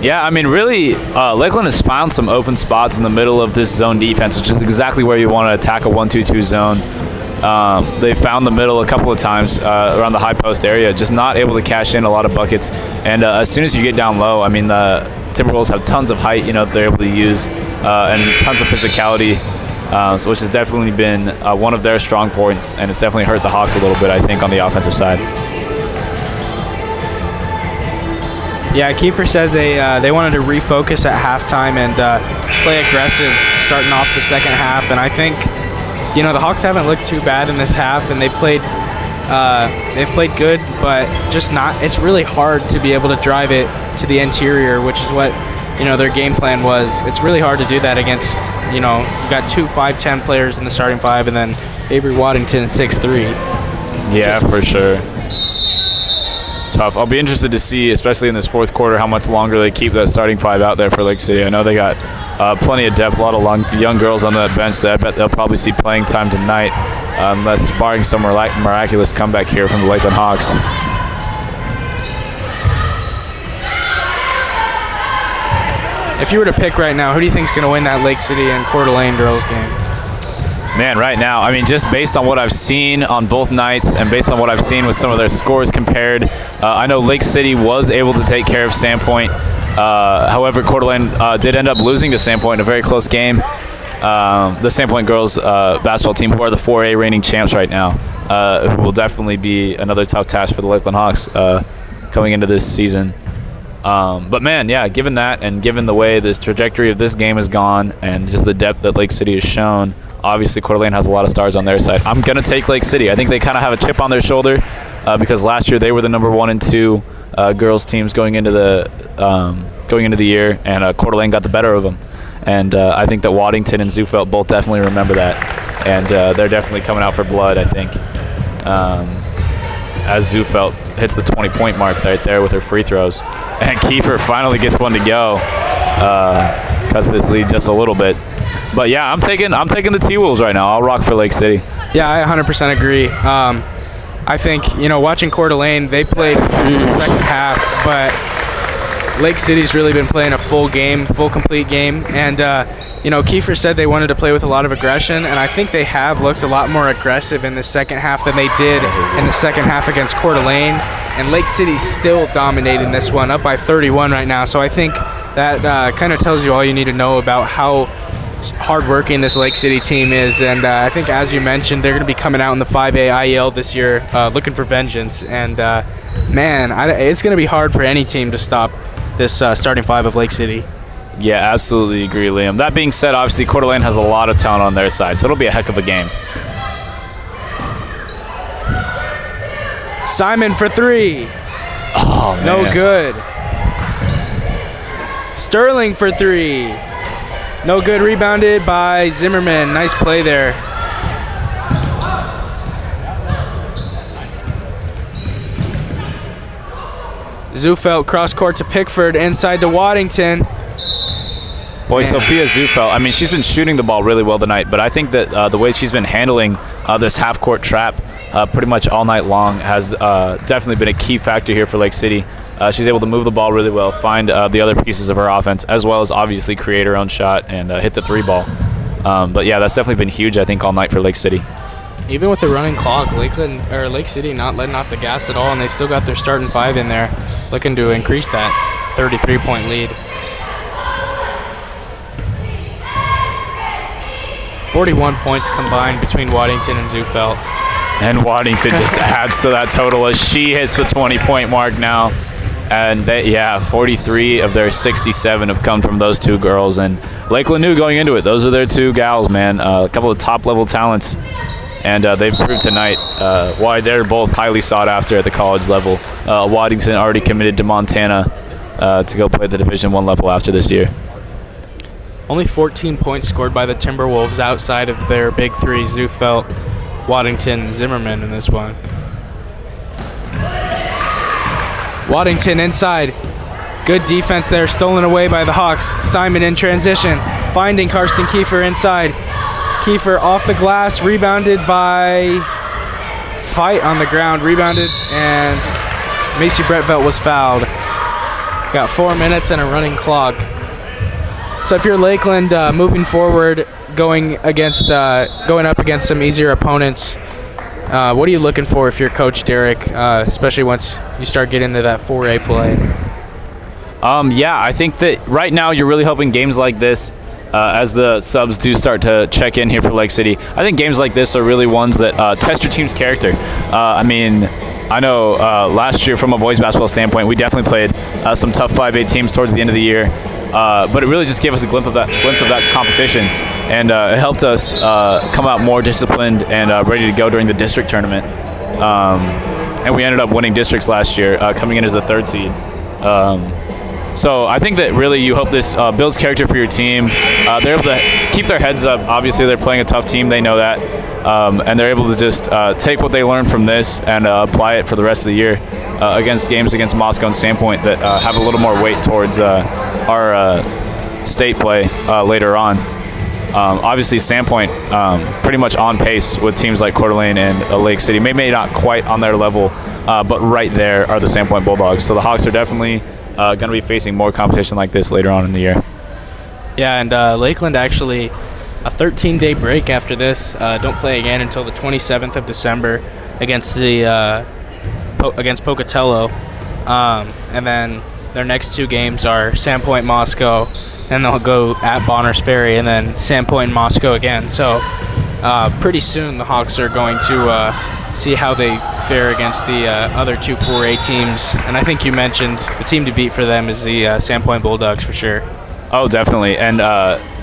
Yeah, I mean, really, Lakeland has found some open spots in the middle of this zone defense, which is exactly where you want to attack a 1-2-2 zone. They found the middle a couple of times around the high post area, just not able to cash in a lot of buckets. And as soon as you get down low, I mean, the Timberwolves have tons of height, they're able to use, and tons of physicality, which has definitely been one of their strong points, and it's definitely hurt the Hawks a little bit, I think, on the offensive side. Yeah, Kiefer said they wanted to refocus at halftime and play aggressive starting off the second half, and I think the Hawks haven't looked too bad in this half, and they've played good, but just not. It's really hard to be able to drive it to the interior, which is what their game plan was. It's really hard to do that against you've got 2 5'10" players in the starting five, and then Avery Waddington 6'3". Yeah, for sure. Tough. I'll be interested to see, especially in this fourth quarter, how much longer they keep that starting five out there for Lake City. I know they got plenty of depth, a lot of young girls on that bench that I bet they'll probably see playing time tonight, unless barring some miraculous comeback here from the Lakeland Hawks. If you were to pick right now, who do you think is going to win that Lake City and Coeur d'Alene girls game? Man, right now, I mean, just based on what I've seen on both nights and based on what I've seen with some of their scores compared, I know Lake City was able to take care of Sandpoint. However, Coeur d'Alene did end up losing to Sandpoint in a very close game. The Sandpoint girls basketball team, who are the 4A reigning champs right now, who will definitely be another tough task for the Lakeland Hawks coming into this season. But man, yeah, given that and given the way this trajectory of this game has gone and just the depth that Lake City has shown, obviously Coeur d'Alene has a lot of stars on their side. I'm going to take Lake City. I think they kind of have a chip on their shoulder because last year they were the number 1 and 2 girls teams going into the year, and Coeur d'Alene got the better of them. And I think that Waddington and Zufelt both definitely remember that, and they're definitely coming out for blood, I think. As Zufelt hits the 20-point mark right there with her free throws. And Kiefer finally gets one to go. Cuts this lead just a little bit. But yeah, I'm taking the T-Wolves right now. I'll rock for Lake City. Yeah, I 100% agree. I think, watching Coeur d'Alene, they played the second half, but Lake City's really been playing a full complete game. And, Kiefer said they wanted to play with a lot of aggression, and I think they have looked a lot more aggressive in the second half than they did in the second half against Coeur d'Alene. And Lake City's still dominating this one, up by 31 right now. So I think that kind of tells you all you need to know about how hardworking this Lake City team is. And I think, as you mentioned, they're going to be coming out in the 5A IEL this year looking for vengeance. And, it's going to be hard for any team to stop this starting 5 of Lake City. Yeah, absolutely agree, Liam. That being said, obviously, Coeur d'Alene has a lot of talent on their side, so it'll be a heck of a game. Simon for 3. Oh, man. No good. Sterling for 3. No good. Rebounded by Zimmerman. Nice play there. Zufelt cross court to Pickford, inside to Waddington. Boy, Sophia Zufelt, I mean, she's been shooting the ball really well tonight, but I think that the way she's been handling this half-court trap pretty much all night long has definitely been a key factor here for Lake City. She's able to move the ball really well, find the other pieces of her offense, as well as obviously create her own shot and hit the 3 ball. But yeah, that's definitely been huge, I think, all night for Lake City. Even with the running clock, Lake City not letting off the gas at all, and they've still got their starting 5 in there, looking to increase that 33-point lead. 41 points combined between Waddington and Zufelt. And Waddington just adds to that total as she hits the 20-point mark now. And 43 of their 67 have come from those 2 girls. And Lakeland knew going into it, those are their 2 gals, man. A couple of top-level talents. And they've proved tonight why they're both highly sought after at the college level. Waddington already committed to Montana to go play the Division I level after this year. Only 14 points scored by the Timberwolves outside of their big 3, Zufelt, Waddington, and Zimmerman in this one. Waddington inside. Good defense there, stolen away by the Hawks. Simon in transition, finding Karsten Kiefer inside. Kiefer off the glass, rebounded by Fight on the ground, rebounded, and Macy Brettvelt was fouled. Got 4 minutes and a running clock. So if you're Lakeland moving forward, going up against some easier opponents, what are you looking for if you're Coach Derek, especially once you start getting into that 4A play? I think that right now you're really hoping games like this, as the subs do start to check in here for Lake City, I think games like this are really ones that test your team's character. I know last year from a boys basketball standpoint, we definitely played some tough 5A teams towards the end of the year. But it really just gave us a glimpse of that competition, and it helped us come out more disciplined and ready to go during the district tournament. And we ended up winning districts last year, coming in as the 3rd seed. So I think that really you hope this builds character for your team. They're able to keep their heads up. Obviously, they're playing a tough team. They know that. And they're able to just take what they learned from this and apply it for the rest of the year against games against Moscow and Sandpoint that have a little more weight towards our state play later on. Obviously, Sandpoint pretty much on pace with teams like Coeur d'Alene and Lake City. Maybe not quite on their level, but right there are the Sandpoint Bulldogs. So the Hawks are definitely going to be facing more competition like this later on in the year. Yeah, and Lakeland actually a 13-day break after this. Don't play again until the 27th of December against against Pocatello. And then their next 2 games are Sandpoint, Moscow, and they'll go at Bonners Ferry, and then Sandpoint, Moscow again. So pretty soon the Hawks are going to see how they fare against the other 2 4A teams. And I think you mentioned the team to beat for them is the Sandpoint Bulldogs for sure. Oh, definitely. And,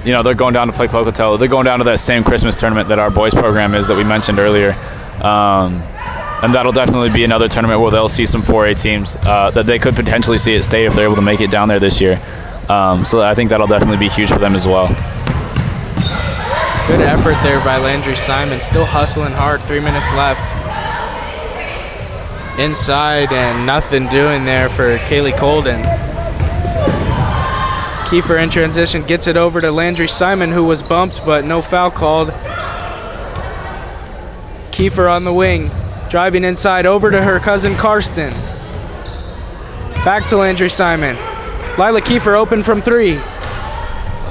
they're going down to play Pocatello. They're going down to that same Christmas tournament that our boys program is that we mentioned earlier. And that'll definitely be another tournament where they'll see some 4A teams that they could potentially see at state if they're able to make it down there this year. So I think that'll definitely be huge for them as well. Good effort there by Landry Simon. Still hustling hard. 3 minutes left. Inside and nothing doing there for Kaylee Colden. Kiefer in transition gets it over to Landry Simon, who was bumped, but no foul called. Kiefer on the wing, driving inside over to her cousin Karsten. Back to Landry Simon. Lila Kiefer open from 3.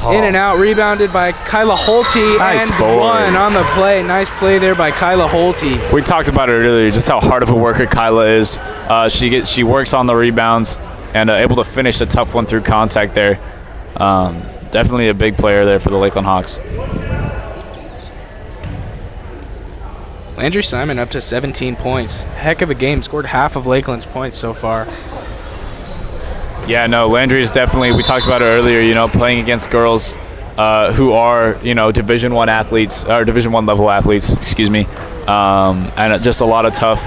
In and out, rebounded by Kyla Holte, Nice and board. 1 on the play. Nice play there by Kyla Holte. We talked about it earlier, just how hard of a worker Kyla is. She works on the rebounds and able to finish a tough one through contact there. Definitely a big player there for the Lakeland Hawks. Landry Simon up to 17 points. Heck of a game. Scored half of Lakeland's points so far. Yeah, no, Landry is definitely, we talked about it earlier, playing against girls who are, Division I athletes, or Division I level athletes, excuse me. And just a lot of tough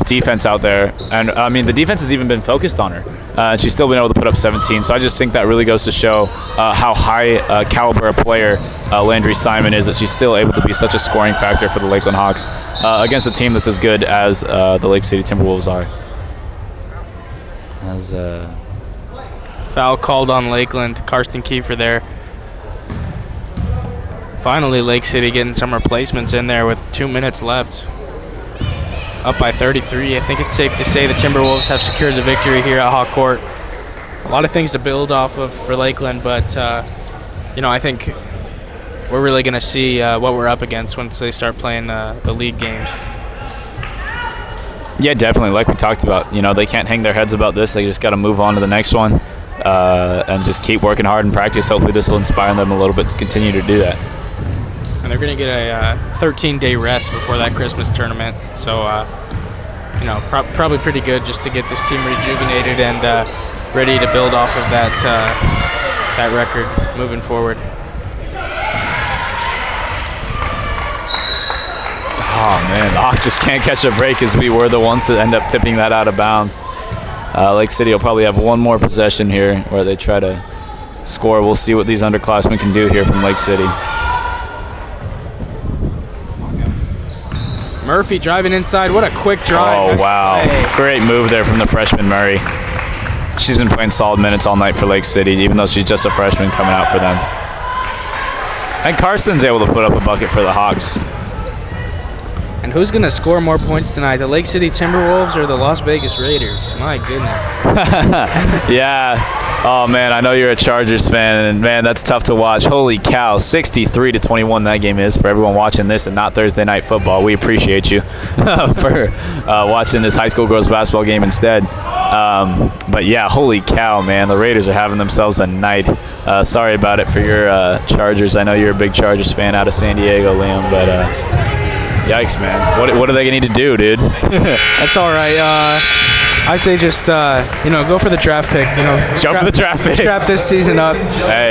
defense out there. And, the defense has even been focused on her. And she's still been able to put up 17. So I just think that really goes to show how high caliber a player Landry Simon is, that she's still able to be such a scoring factor for the Lakeland Hawks against a team that's as good as the Lake City Timberwolves are. Foul called on Lakeland. Karsten Kiefer there. Finally, Lake City getting some replacements in there with 2 minutes left. Up by 33. I think it's safe to say the Timberwolves have secured the victory here at Hawk Court. A lot of things to build off of for Lakeland, but I think we're really going to see what we're up against once they start playing the league games. Yeah, definitely. Like we talked about, they can't hang their heads about this. They just got to move on to the next one and just keep working hard in practice. Hopefully this will inspire them a little bit to continue to do that. And they're going to get a 13-day rest before that Christmas tournament. So, probably pretty good just to get this team rejuvenated and ready to build off of that record moving forward. Oh, man, the Hawks just can't catch a break as we were the ones that end up tipping that out of bounds. Lake City will probably have one more possession here where they try to score. We'll see what these underclassmen can do here from Lake City. Murphy driving inside. What a quick drive. Oh, Nice wow. play. Great move there from the freshman Murray. She's been playing solid minutes all night for Lake City, even though she's just a freshman coming out for them. And Carson's able to put up a bucket for the Hawks. And who's going to score more points tonight, the Lake City Timberwolves or the Las Vegas Raiders? My goodness. Yeah. Oh, man, I know you're a Chargers fan, and, man, that's tough to watch. Holy cow, 63-21 that game is for everyone watching this and not Thursday Night Football. We appreciate you for watching this high school girls basketball game instead. But, yeah, holy cow, man, the Raiders are having themselves a night. Sorry about it for your Chargers. I know you're a big Chargers fan out of San Diego, Liam, but yikes, man. What are they going to need to do, dude? That's all right. I say just, go for the draft pick. Go for the draft pick. Strap this season up. Hey,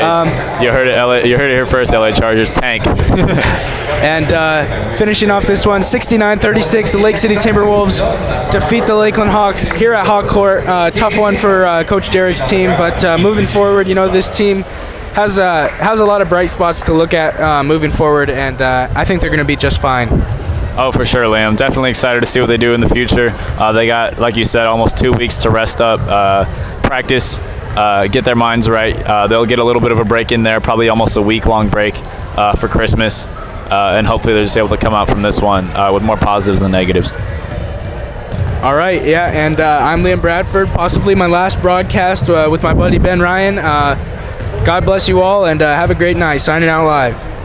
you heard it. You heard it here first. LA Chargers tank. And finishing off this one, 69-36, the Lake City Timberwolves defeat the Lakeland Hawks here at Hawk Court. Tough one for Coach Derek's team, but moving forward, this team has a lot of bright spots to look at moving forward, and I think they're going to be just fine. Oh, for sure, Liam. Definitely excited to see what they do in the future. They got, like you said, almost 2 weeks to rest up, practice, get their minds right. They'll get a little bit of a break in there, probably almost a week-long break for Christmas, and hopefully they're just able to come out from this one with more positives than negatives. All right, yeah, and I'm Liam Bradford, possibly my last broadcast with my buddy Ben Ryan. God bless you all, and have a great night. Signing out live.